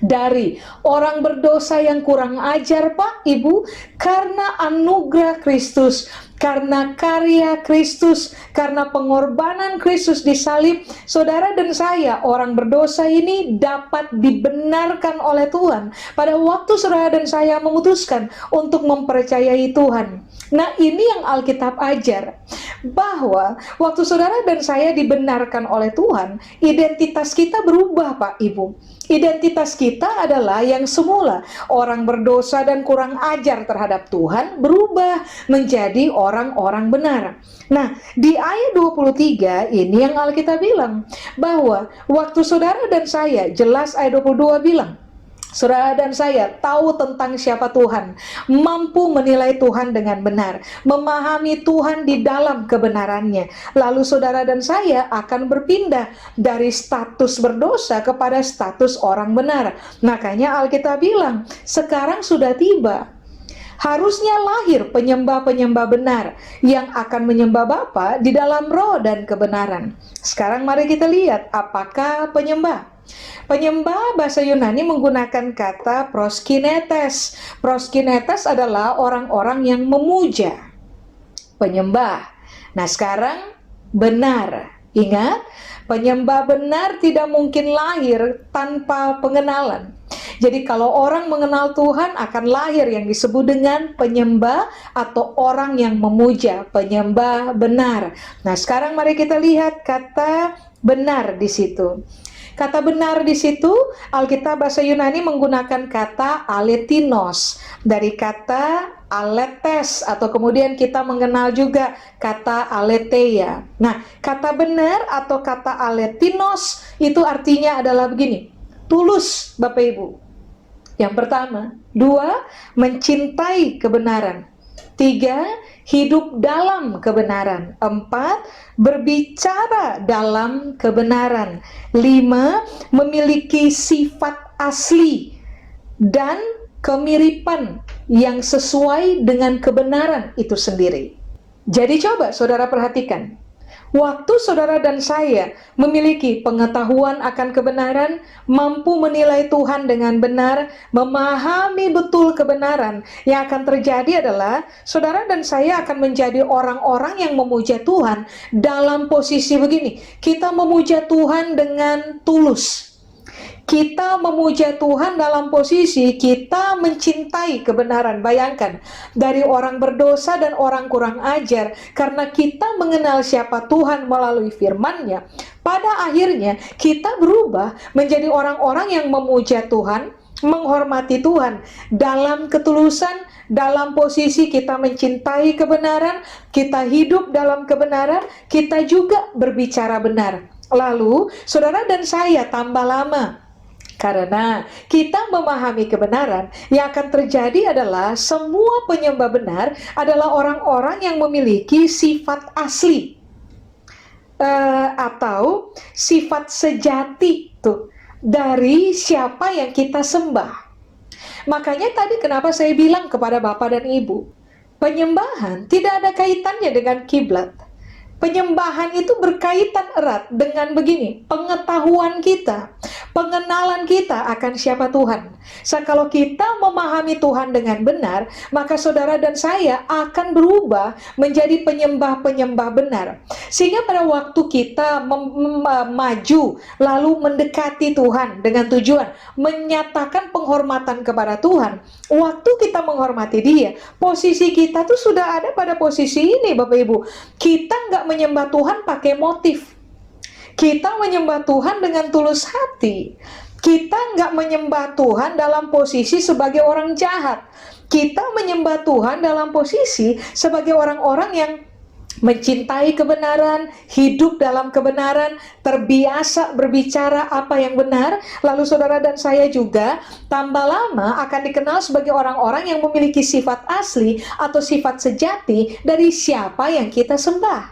dari orang berdosa yang kurang ajar, Pak, Ibu, karena anugerah Kristus, karena karya Kristus, karena pengorbanan Kristus di salib, saudara dan saya, orang berdosa ini dapat dibenarkan oleh Tuhan pada waktu saudara dan saya memutuskan untuk mempercayai Tuhan. Nah, ini yang Alkitab ajar, bahwa waktu saudara dan saya dibenarkan oleh Tuhan, identitas kita berubah, Pak, Ibu. Identitas kita adalah yang semula orang berdosa dan kurang ajar terhadap Tuhan, berubah menjadi orang-orang benar. Nah, di ayat 23 ini yang Alkitab bilang, bahwa waktu saudara dan saya, jelas ayat 22 bilang, saudara dan saya tahu tentang siapa Tuhan, mampu menilai Tuhan dengan benar, memahami Tuhan di dalam kebenarannya. Lalu saudara dan saya akan berpindah dari status berdosa kepada status orang benar. Makanya Alkitab bilang, sekarang sudah tiba. Harusnya lahir penyembah-penyembah benar yang akan menyembah Bapa di dalam roh dan kebenaran. Sekarang mari kita lihat apakah penyembah. Penyembah bahasa Yunani menggunakan kata proskinetes. Proskinetes adalah orang-orang yang memuja. Penyembah. Nah, sekarang benar. Ingat, penyembah benar tidak mungkin lahir tanpa pengenalan. Jadi kalau orang mengenal Tuhan akan lahir yang disebut dengan penyembah atau orang yang memuja, penyembah benar. Nah, sekarang mari kita lihat kata benar di situ. Kata benar di situ, Alkitab bahasa Yunani menggunakan kata aletinos, dari kata aletes, atau kemudian kita mengenal juga kata aletheia. Nah, kata benar atau kata aletinos itu artinya adalah begini, tulus, Bapak Ibu. Yang pertama. 2, mencintai kebenaran. 3, hidup dalam kebenaran. 4, berbicara dalam kebenaran. 5, memiliki sifat asli dan kemiripan yang sesuai dengan kebenaran itu sendiri. Jadi coba saudara perhatikan, waktu saudara dan saya memiliki pengetahuan akan kebenaran, mampu menilai Tuhan dengan benar, memahami betul kebenaran, yang akan terjadi adalah saudara dan saya akan menjadi orang-orang yang memuja Tuhan dalam posisi begini. Kita memuja Tuhan dengan tulus. Kita memuja Tuhan dalam posisi kita mencintai kebenaran. Bayangkan, dari orang berdosa dan orang kurang ajar, karena kita mengenal siapa Tuhan melalui firman-Nya, pada akhirnya kita berubah menjadi orang-orang yang memuja Tuhan, menghormati Tuhan dalam ketulusan, dalam posisi kita mencintai kebenaran, kita hidup dalam kebenaran, kita juga berbicara benar. Lalu, saudara dan saya tambah lama, karena kita memahami kebenaran, yang akan terjadi adalah semua penyembah benar adalah orang-orang yang memiliki sifat asli atau sifat sejati tuh dari siapa yang kita sembah. Makanya tadi kenapa saya bilang kepada Bapak dan Ibu, penyembahan tidak ada kaitannya dengan kiblat. Penyembahan itu berkaitan erat dengan begini, pengetahuan kita, pengenalan kita akan siapa Tuhan. Kalau kita memahami Tuhan dengan benar, maka saudara dan saya akan berubah menjadi penyembah-penyembah benar. Sehingga pada waktu kita maju, lalu mendekati Tuhan dengan tujuan menyatakan penghormatan kepada Tuhan, waktu kita menghormati Dia, posisi kita tuh sudah ada pada posisi ini, Bapak Ibu. Kita nggak menyembah Tuhan pakai motif. Kita menyembah Tuhan dengan tulus hati. Kita nggak menyembah Tuhan dalam posisi sebagai orang jahat. Kita menyembah Tuhan dalam posisi sebagai orang-orang yang mencintai kebenaran, hidup dalam kebenaran, terbiasa berbicara apa yang benar. Lalu saudara dan saya juga tambah lama akan dikenal sebagai orang-orang yang memiliki sifat asli atau sifat sejati dari siapa yang kita sembah.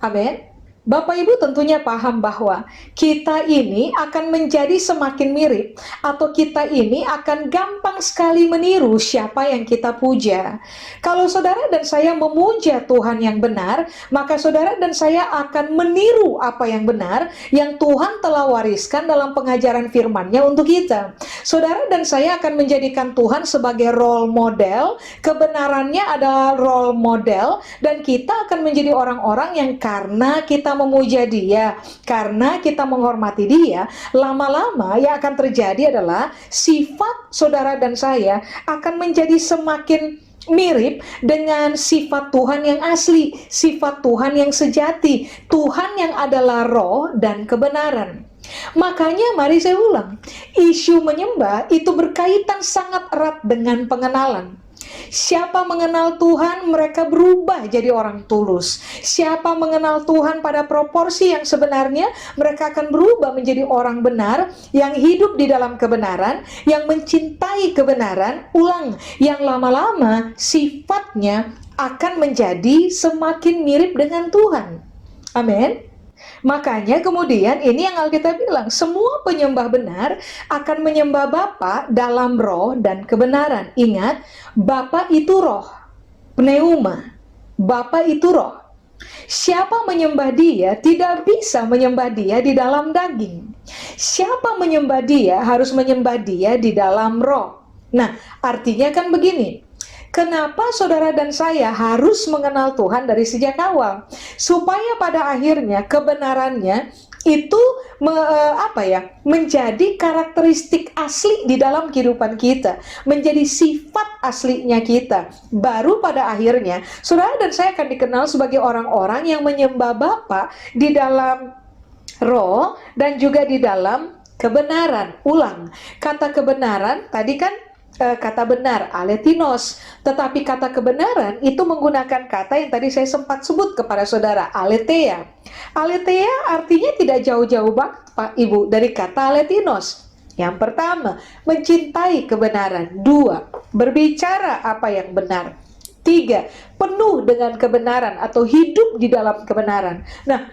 Amin. Bapak Ibu tentunya paham bahwa kita ini akan menjadi semakin mirip atau kita ini akan gampang sekali meniru siapa yang kita puja. Kalau saudara dan saya memuja Tuhan yang benar, maka saudara dan saya akan meniru apa yang benar yang Tuhan telah wariskan dalam pengajaran firman-Nya untuk kita. Saudara dan saya akan menjadikan Tuhan sebagai role model, kebenarannya adalah role model, dan kita akan menjadi orang-orang yang karena kita memuja Dia, karena kita menghormati Dia, lama-lama yang akan terjadi adalah sifat saudara dan saya akan menjadi semakin mirip dengan sifat Tuhan yang asli, sifat Tuhan yang sejati, Tuhan yang adalah roh dan kebenaran. Makanya mari saya ulang, isu menyembah itu berkaitan sangat erat dengan pengenalan. Siapa mengenal Tuhan, mereka berubah jadi orang tulus. Siapa mengenal Tuhan pada proporsi yang sebenarnya, mereka akan berubah menjadi orang benar, yang hidup di dalam kebenaran, yang mencintai kebenaran. Ulang, yang lama-lama sifatnya akan menjadi semakin mirip dengan Tuhan. Amin. Makanya kemudian ini yang Alkitab bilang, semua penyembah benar akan menyembah Bapa dalam roh dan kebenaran. Ingat, Bapa itu roh, pneuma. Bapa itu roh. Siapa menyembah Dia tidak bisa menyembah Dia di dalam daging. Siapa menyembah Dia harus menyembah Dia di dalam roh. Nah, artinya kan begini. Kenapa saudara dan saya harus mengenal Tuhan dari sejak awal? Supaya pada akhirnya kebenarannya itu menjadi karakteristik asli di dalam kehidupan kita, menjadi sifat aslinya kita. Baru pada akhirnya saudara dan saya akan dikenal sebagai orang-orang yang menyembah Bapa di dalam roh dan juga di dalam kebenaran. Ulang, kata kebenaran tadi kan kata benar, aletinos. Tetapi kata kebenaran itu menggunakan kata yang tadi saya sempat sebut kepada saudara, aletheia. Aletheia artinya tidak jauh-jauh banget Pak Ibu dari kata aletinos. Yang pertama, mencintai kebenaran. Dua, berbicara apa yang benar. Tiga, penuh dengan kebenaran atau hidup di dalam kebenaran. Nah,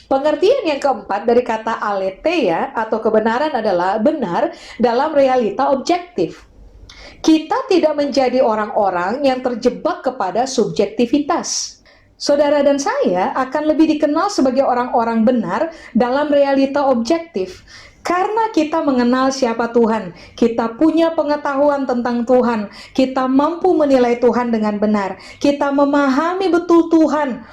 pengertian yang keempat dari kata aletheia atau kebenaran adalah benar dalam realita objektif. Kita tidak menjadi orang-orang yang terjebak kepada subjektivitas. Saudara dan saya akan lebih dikenal sebagai orang-orang benar dalam realita objektif. Karena kita mengenal siapa Tuhan, kita punya pengetahuan tentang Tuhan, kita mampu menilai Tuhan dengan benar, kita memahami betul Tuhan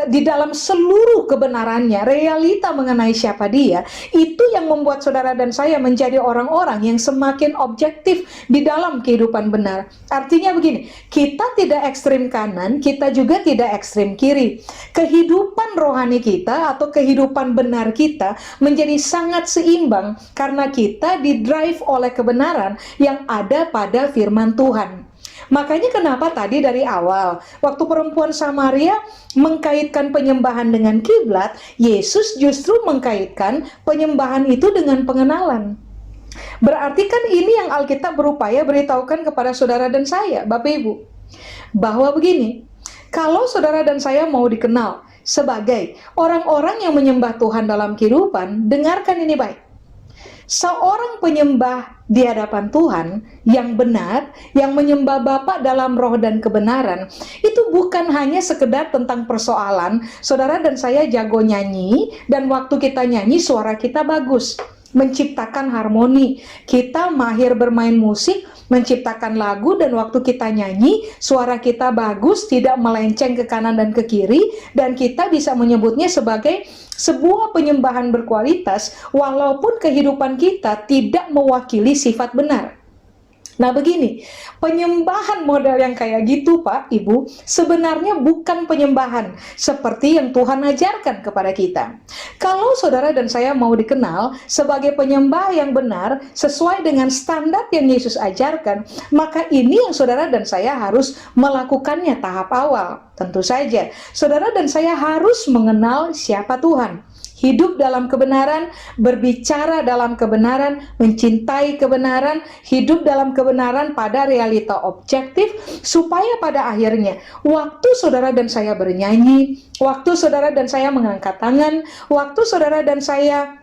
di dalam seluruh kebenarannya, realita mengenai siapa Dia, itu yang membuat saudara dan saya menjadi orang-orang yang semakin objektif di dalam kehidupan benar. Artinya begini, kita tidak ekstrim kanan, kita juga tidak ekstrim kiri. Kehidupan rohani kita atau kehidupan benar kita menjadi sangat seimbang karena kita didrive oleh kebenaran yang ada pada firman Tuhan. Makanya kenapa tadi dari awal waktu perempuan Samaria mengkaitkan penyembahan dengan kiblat, Yesus justru mengkaitkan penyembahan itu dengan pengenalan. Berarti kan ini yang Alkitab berupaya beritahukan kepada saudara dan saya, Bapak Ibu, bahwa begini, kalau saudara dan saya mau dikenal sebagai orang-orang yang menyembah Tuhan dalam kehidupan, dengarkan ini baik. Seorang penyembah di hadapan Tuhan yang benar, yang menyembah Bapa dalam roh dan kebenaran, itu bukan hanya sekedar tentang persoalan saudara dan saya jago nyanyi, dan waktu kita nyanyi suara kita bagus, menciptakan harmoni, kita mahir bermain musik, menciptakan lagu, dan waktu kita nyanyi suara kita bagus, tidak melenceng ke kanan dan ke kiri, dan kita bisa menyebutnya sebagai sebuah penyembahan berkualitas walaupun kehidupan kita tidak mewakili sifat benar. Nah begini, penyembahan model yang kayak gitu Pak, Ibu, sebenarnya bukan penyembahan seperti yang Tuhan ajarkan kepada kita. Kalau saudara dan saya mau dikenal sebagai penyembah yang benar sesuai dengan standar yang Yesus ajarkan, maka ini yang saudara dan saya harus melakukannya tahap awal. Tentu saja, saudara dan saya harus mengenal siapa Tuhan. Hidup dalam kebenaran, berbicara dalam kebenaran, mencintai kebenaran, hidup dalam kebenaran pada realita objektif, supaya pada akhirnya waktu saudara dan saya bernyanyi, waktu saudara dan saya mengangkat tangan, waktu saudara dan saya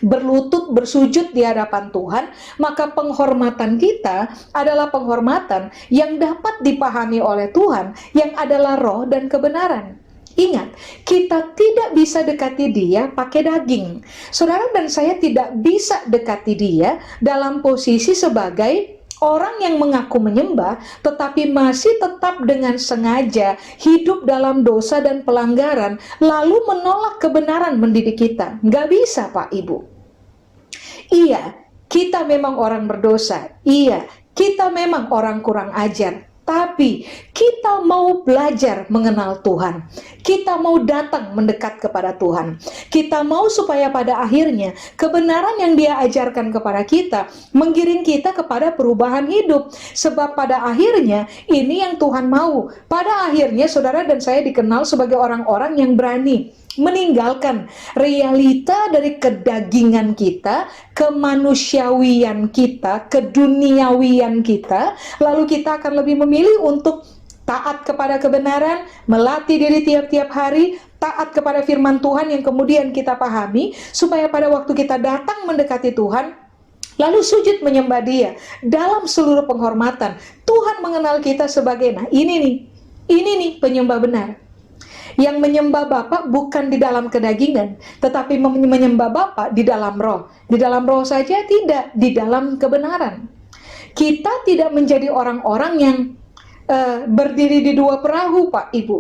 berlutut bersujud di hadapan Tuhan, maka penghormatan kita adalah penghormatan yang dapat dipahami oleh Tuhan, yang adalah roh dan kebenaran. Ingat, kita tidak bisa dekati dia pakai daging. Saudara dan saya tidak bisa dekati dia dalam posisi sebagai orang yang mengaku menyembah, tetapi masih tetap dengan sengaja hidup dalam dosa dan pelanggaran, lalu menolak kebenaran mendidik kita. Nggak bisa, Pak Ibu. Iya, kita memang orang berdosa. Iya, kita memang orang kurang ajar. Tapi kita mau belajar mengenal Tuhan. Kita mau datang mendekat kepada Tuhan. Kita mau supaya pada akhirnya kebenaran yang Dia ajarkan kepada kita menggiring kita kepada perubahan hidup. Sebab pada akhirnya ini yang Tuhan mau. Pada akhirnya saudara dan saya dikenal sebagai orang-orang yang berani meninggalkan realita dari kedagingan kita, kemanusiawian kita, keduniawian kita, lalu kita akan lebih memilih untuk taat kepada kebenaran, melatih diri tiap-tiap hari, taat kepada firman Tuhan yang kemudian kita pahami, supaya pada waktu kita datang mendekati Tuhan, lalu sujud menyembah Dia dalam seluruh penghormatan. Tuhan mengenal kita sebagai, nah ini nih penyembah benar. Yang menyembah Bapa bukan di dalam kedagingan, tetapi menyembah Bapa di dalam roh. Di dalam roh saja tidak, di dalam kebenaran. Kita tidak menjadi orang-orang yang berdiri di dua perahu, Pak Ibu.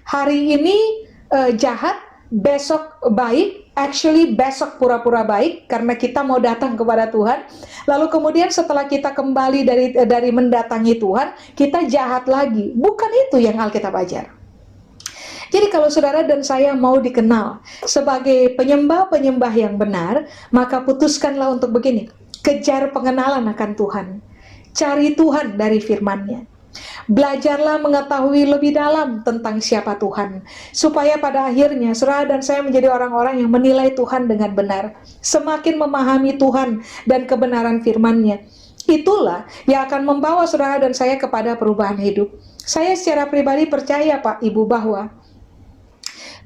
Hari ini jahat, besok baik, actually besok pura-pura baik karena kita mau datang kepada Tuhan. Lalu kemudian setelah kita kembali dari mendatangi Tuhan, kita jahat lagi. Bukan itu yang Alkitab ajar. Jadi kalau saudara dan saya mau dikenal sebagai penyembah-penyembah yang benar, maka putuskanlah untuk begini, kejar pengenalan akan Tuhan. Cari Tuhan dari firman-Nya. Belajarlah mengetahui lebih dalam tentang siapa Tuhan, supaya pada akhirnya saudara dan saya menjadi orang-orang yang menilai Tuhan dengan benar. Semakin memahami Tuhan dan kebenaran firman-Nya, itulah yang akan membawa saudara dan saya kepada perubahan hidup. Saya secara pribadi percaya Pak Ibu bahwa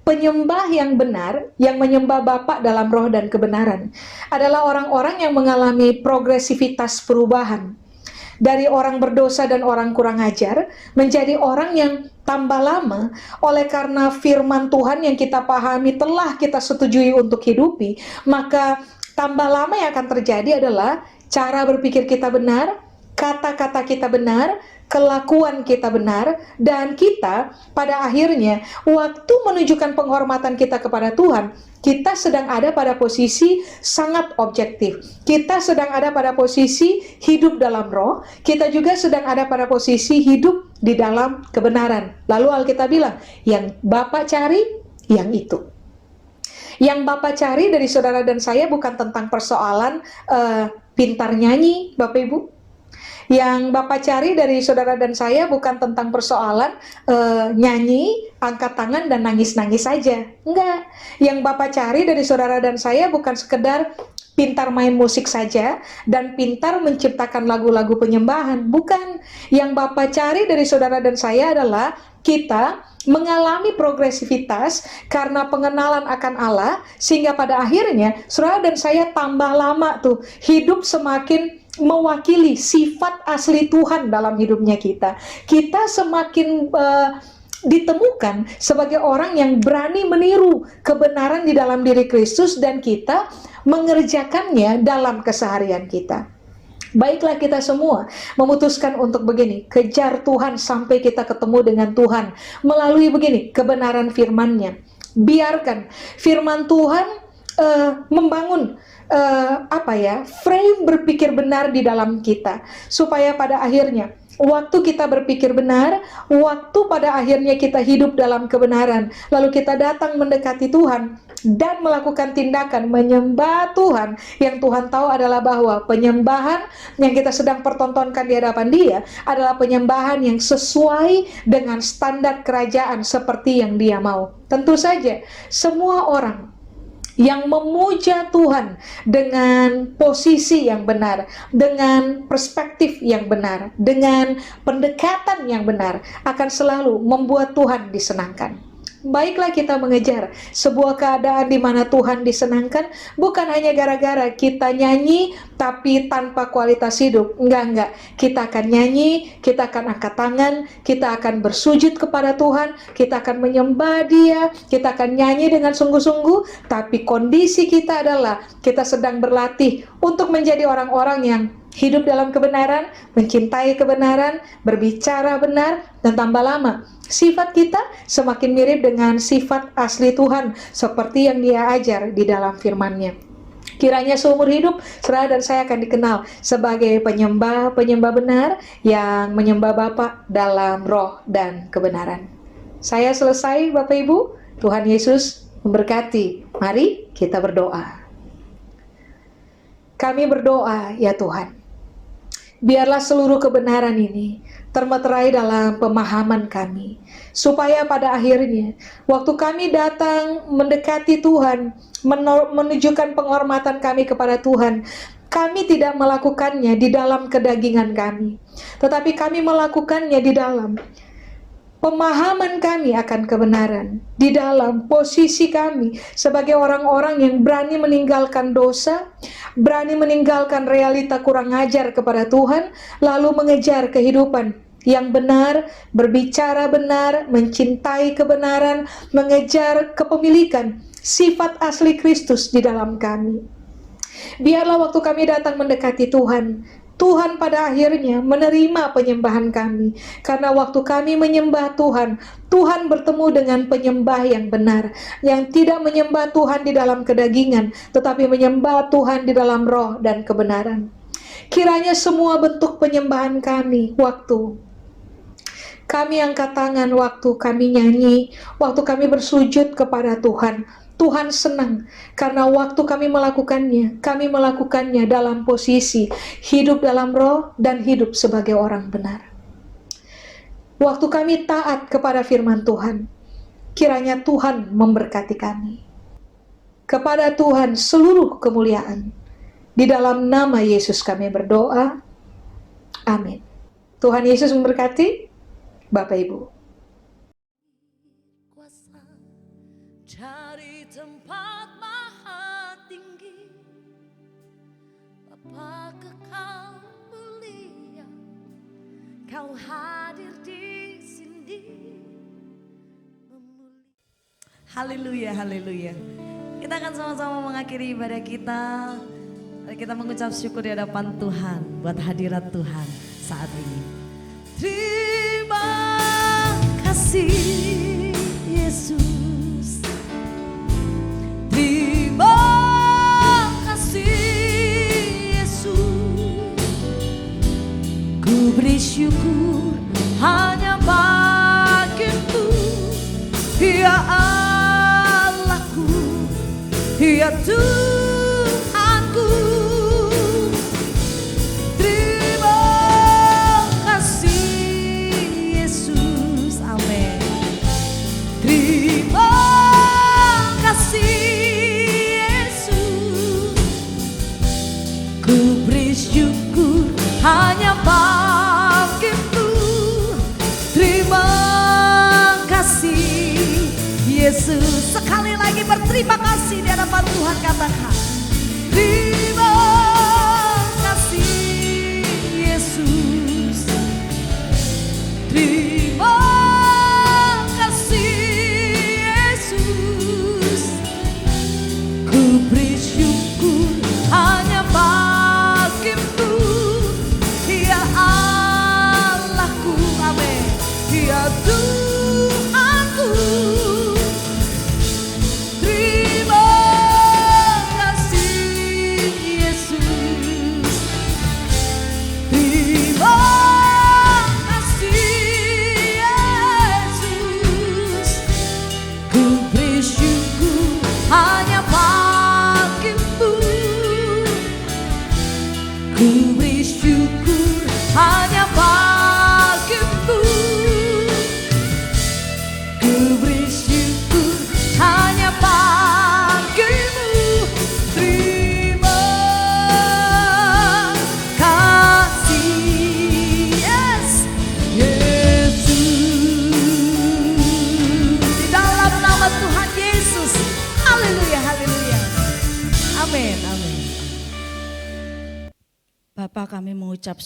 penyembah yang benar, yang menyembah Bapa dalam roh dan kebenaran, adalah orang-orang yang mengalami progresivitas perubahan. Dari orang berdosa dan orang kurang ajar, menjadi orang yang tambah lama, oleh karena firman Tuhan yang kita pahami telah kita setujui untuk hidupi, maka tambah lama yang akan terjadi adalah cara berpikir kita benar, kata-kata kita benar, kelakuan kita benar, dan kita pada akhirnya waktu menunjukkan penghormatan kita kepada Tuhan, kita sedang ada pada posisi sangat objektif. Kita sedang ada pada posisi hidup dalam roh, kita juga sedang ada pada posisi hidup di dalam kebenaran. Lalu Alkitab bilang, yang Bapa cari, yang itu. Yang Bapa cari dari saudara dan saya bukan tentang persoalan pintar nyanyi, Bapak Ibu. Yang Bapak cari dari saudara dan saya bukan tentang persoalan nyanyi, angkat tangan, dan nangis-nangis saja. Enggak. Yang Bapak cari dari saudara dan saya bukan sekedar pintar main musik saja dan pintar menciptakan lagu-lagu penyembahan. Bukan. Yang Bapak cari dari saudara dan saya adalah kita mengalami progresivitas karena pengenalan akan Allah, sehingga pada akhirnya saudara dan saya tambah lama tuh hidup semakin mewakili sifat asli Tuhan dalam hidupnya kita. Kita semakin ditemukan sebagai orang yang berani meniru kebenaran di dalam diri Kristus, dan kita mengerjakannya dalam keseharian kita. Baiklah, kita semua memutuskan untuk begini, kejar Tuhan sampai kita ketemu dengan Tuhan melalui begini, kebenaran firman-Nya. Biarkan firman Tuhan membangun frame berpikir benar di dalam kita, supaya pada akhirnya waktu kita berpikir benar, waktu pada akhirnya kita hidup dalam kebenaran, lalu kita datang mendekati Tuhan dan melakukan tindakan menyembah Tuhan, yang Tuhan tahu adalah bahwa penyembahan yang kita sedang pertontonkan di hadapan Dia adalah penyembahan yang sesuai dengan standar kerajaan seperti yang Dia mau. Tentu saja semua orang yang memuja Tuhan dengan posisi yang benar, dengan perspektif yang benar, dengan pendekatan yang benar, akan selalu membuat Tuhan disenangkan. Baiklah kita mengejar sebuah keadaan di mana Tuhan disenangkan, bukan hanya gara-gara kita nyanyi tapi tanpa kualitas hidup. Enggak. Kita akan nyanyi, kita akan angkat tangan, kita akan bersujud kepada Tuhan, kita akan menyembah Dia, kita akan nyanyi dengan sungguh-sungguh, tapi kondisi kita adalah kita sedang berlatih untuk menjadi orang-orang yang hidup dalam kebenaran, mencintai kebenaran, berbicara benar, dan tambah lama sifat kita semakin mirip dengan sifat asli Tuhan, seperti yang Dia ajar di dalam firman-Nya. Kiranya seumur hidup saudara dan saya akan dikenal sebagai penyembah benar yang menyembah Bapa dalam roh dan kebenaran. Saya selesai, Bapak Ibu. Tuhan Yesus memberkati. Mari kita berdoa. Kami berdoa, ya Tuhan, biarlah seluruh kebenaran ini termeterai dalam pemahaman kami, supaya pada akhirnya waktu kami datang mendekati Tuhan, menunjukkan penghormatan kami kepada Tuhan, kami tidak melakukannya di dalam kedagingan kami, tetapi kami melakukannya di dalam pemahaman kami akan kebenaran, di dalam posisi kami sebagai orang-orang yang berani meninggalkan dosa, berani meninggalkan realita kurang ajar kepada Tuhan, lalu mengejar kehidupan yang benar, berbicara benar, mencintai kebenaran, mengejar kepemilikan sifat asli Kristus di dalam kami. Biarlah waktu kami datang mendekati Tuhan, Tuhan pada akhirnya menerima penyembahan kami. Karena waktu kami menyembah Tuhan, Tuhan bertemu dengan penyembah yang benar, yang tidak menyembah Tuhan di dalam kedagingan, tetapi menyembah Tuhan di dalam roh dan kebenaran. Kiranya semua bentuk penyembahan kami, waktu kami angkat tangan, waktu kami nyanyi, waktu kami bersujud kepada Tuhan, Tuhan senang karena waktu kami melakukannya dalam posisi hidup dalam roh dan hidup sebagai orang benar. Waktu kami taat kepada firman Tuhan, kiranya Tuhan memberkati kami. Kepada Tuhan seluruh kemuliaan. Di dalam nama Yesus kami berdoa. Amin. Tuhan Yesus memberkati Bapak Ibu. Dari tempat maha tinggi, Bapa kekal mulia, Kau hadir di sini. Haleluya, haleluya. Kita akan sama-sama mengakhiri ibadah kita. Mari kita mengucap syukur di hadapan Tuhan buat hadirat Tuhan saat ini. Terima kasih Yesus. Terima kasih Yesus. Ku beri syukur hanya bagimu, ya Allahku, ya Tuhanku. Terima kasih Yesus, amin. Terima kasih Yesus. Ku beri syukur hanya bagimu. Terima kasih Yesus. Sekali lagi berterima kasih di hadapan Tuhan, katakan terima kasih Yesus. Terima kasih Yesus. Ku beri syukur hanya bagimu, ya Allahku, amin, ya Tuhanku. Terima Amin, amin. Bapa, kami mengucap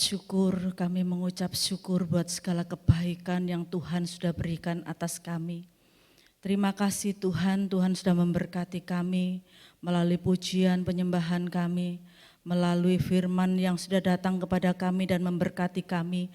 syukur buat segala kebaikan yang Tuhan sudah berikan atas kami. Terima kasih Tuhan, Tuhan sudah memberkati kami melalui pujian penyembahan kami, melalui firman yang sudah datang kepada kami dan memberkati kami.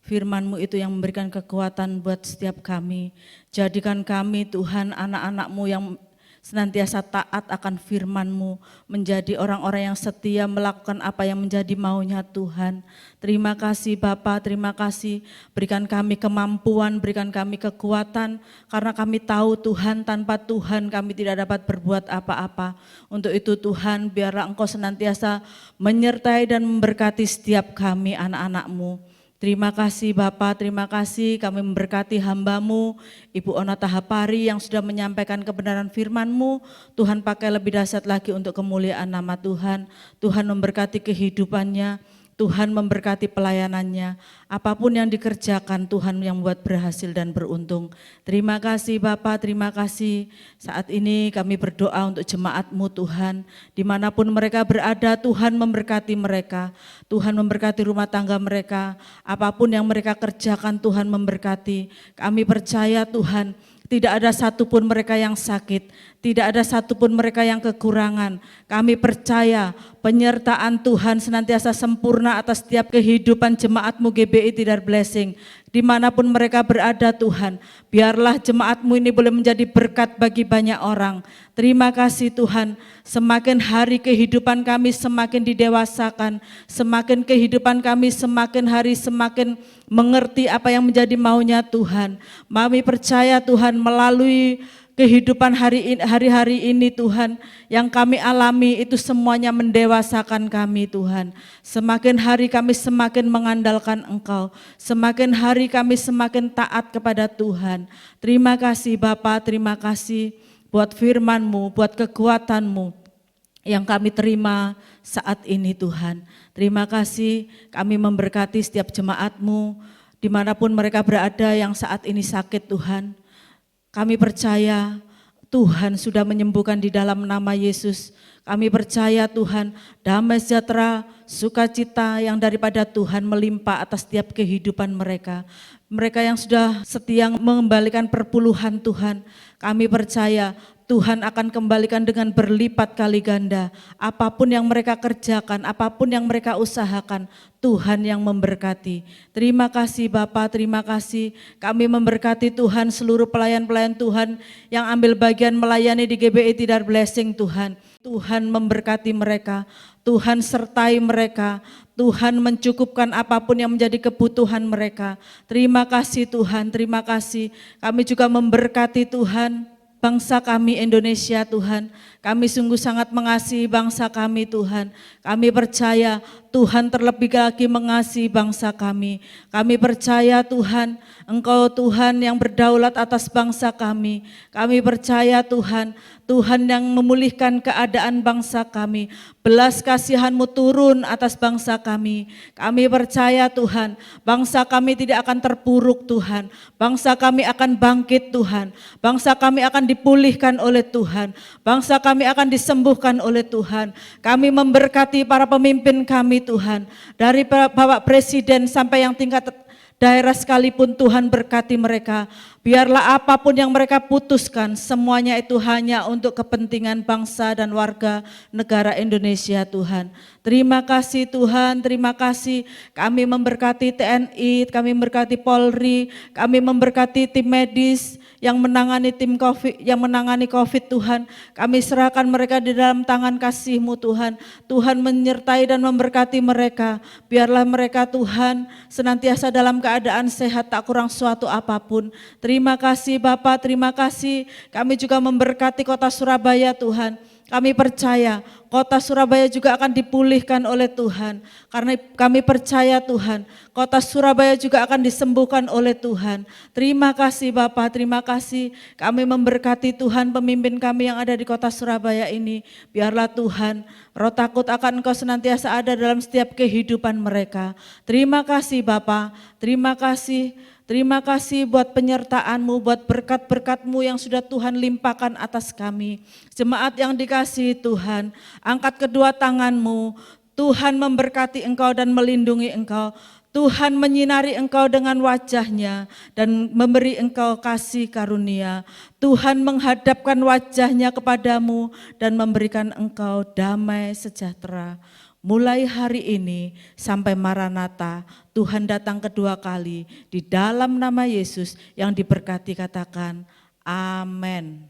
Firman-Mu itu yang memberikan kekuatan buat setiap kami. Jadikan kami Tuhan anak-anak-Mu yang senantiasa taat akan firman-Mu, menjadi orang-orang yang setia melakukan apa yang menjadi maunya Tuhan. Terima kasih Bapa, terima kasih, berikan kami kemampuan, berikan kami kekuatan, karena kami tahu Tuhan, tanpa Tuhan kami tidak dapat berbuat apa-apa. Untuk itu Tuhan, biarlah Engkau senantiasa menyertai dan memberkati setiap kami anak-anak-Mu. Terima kasih Bapa, terima kasih kami memberkati hamba-Mu, Ibu Ona Tahapari yang sudah menyampaikan kebenaran firman-Mu. Tuhan pakai lebih dahsyat lagi untuk kemuliaan nama Tuhan. Tuhan memberkati kehidupannya, Tuhan memberkati pelayanannya. Apapun yang dikerjakan Tuhan yang membuat berhasil dan beruntung. Terima kasih Bapa, terima kasih. Saat ini kami berdoa untuk jemaat-Mu Tuhan. Dimanapun mereka berada, Tuhan memberkati mereka. Tuhan memberkati rumah tangga mereka. Apapun yang mereka kerjakan Tuhan memberkati. Kami percaya Tuhan, tidak ada satupun mereka yang sakit, tidak ada satupun mereka yang kekurangan. Kami percaya penyertaan Tuhan senantiasa sempurna atas setiap kehidupan jemaat-Mu GBI Tidar Blessing. Dimanapun mereka berada Tuhan, biarlah jemaat-Mu ini boleh menjadi berkat bagi banyak orang. Terima kasih Tuhan, semakin hari kehidupan kami semakin didewasakan, semakin kehidupan kami semakin hari semakin mengerti apa yang menjadi maunya Tuhan. Kami percaya Tuhan melalui kehidupan hari-hari ini Tuhan, yang kami alami itu semuanya mendewasakan kami Tuhan. Semakin hari kami semakin mengandalkan Engkau, semakin hari kami semakin taat kepada Tuhan. Terima kasih Bapa, terima kasih buat firman-Mu, buat kekuatan-Mu yang kami terima saat ini Tuhan. Terima kasih, kami memberkati setiap jemaat-Mu, dimanapun mereka berada yang saat ini sakit Tuhan. Kami percaya Tuhan sudah menyembuhkan di dalam nama Yesus. Kami percaya Tuhan, damai sejahtera, sukacita yang daripada Tuhan melimpah atas setiap kehidupan mereka. Mereka yang sudah setia mengembalikan perpuluhan Tuhan, kami percaya Tuhan akan kembalikan dengan berlipat kali ganda. Apapun yang mereka kerjakan, apapun yang mereka usahakan, Tuhan yang memberkati. Terima kasih Bapa, terima kasih. Kami memberkati Tuhan seluruh pelayan-pelayan Tuhan yang ambil bagian melayani di GBI Tidar Blessing Tuhan. Tuhan memberkati mereka, Tuhan sertai mereka, Tuhan mencukupkan apapun yang menjadi kebutuhan mereka. Terima kasih Tuhan, terima kasih. Kami juga memberkati Tuhan bangsa kami Indonesia Tuhan. Kami sungguh sangat mengasihi bangsa kami Tuhan. Kami percaya Tuhan terlebih lagi mengasihi bangsa kami. Kami percaya Tuhan, Engkau Tuhan yang berdaulat atas bangsa kami. Kami percaya Tuhan, Tuhan yang memulihkan keadaan bangsa kami. Belas kasihan-Mu turun atas bangsa kami. Kami percaya Tuhan, bangsa kami tidak akan terpuruk Tuhan. Bangsa kami akan bangkit Tuhan. Bangsa kami akan dipulihkan oleh Tuhan. Bangsa kami akan disembuhkan oleh Tuhan. Kami memberkati para pemimpin kami Tuhan. Dari Bapak Presiden sampai yang tingkat daerah sekalipun Tuhan berkati mereka. Biarlah apapun yang mereka putuskan, semuanya itu hanya untuk kepentingan bangsa dan warga negara Indonesia Tuhan. Terima kasih Tuhan, terima kasih. Kami memberkati TNI, kami memberkati Polri, kami memberkati tim medis yang menangani COVID Tuhan. Kami serahkan mereka di dalam tangan kasih-Mu Tuhan. Tuhan menyertai dan memberkati mereka. Biarlah mereka Tuhan senantiasa dalam keadaan sehat, tak kurang suatu apapun. Terima kasih Bapak, terima kasih. Kami juga memberkati kota Surabaya Tuhan. Kami percaya kota Surabaya juga akan dipulihkan oleh Tuhan. Karena kami percaya Tuhan, kota Surabaya juga akan disembuhkan oleh Tuhan. Terima kasih Bapak, terima kasih. Kami memberkati Tuhan pemimpin kami yang ada di kota Surabaya ini. Biarlah Tuhan, roh takut akan Engkau senantiasa ada dalam setiap kehidupan mereka. Terima kasih Bapak, terima kasih. Terima kasih buat penyertaan-Mu, buat berkat-berkat-Mu yang sudah Tuhan limpahkan atas kami. Jemaat yang dikasihi Tuhan, angkat kedua tangan-Mu, Tuhan memberkati engkau dan melindungi engkau. Tuhan menyinari engkau dengan wajah-Nya dan memberi engkau kasih karunia. Tuhan menghadapkan wajah-Nya kepadamu dan memberikan engkau damai sejahtera. Mulai hari ini sampai Maranatha, Tuhan datang kedua kali. Di dalam nama Yesus yang diberkati katakan, amin.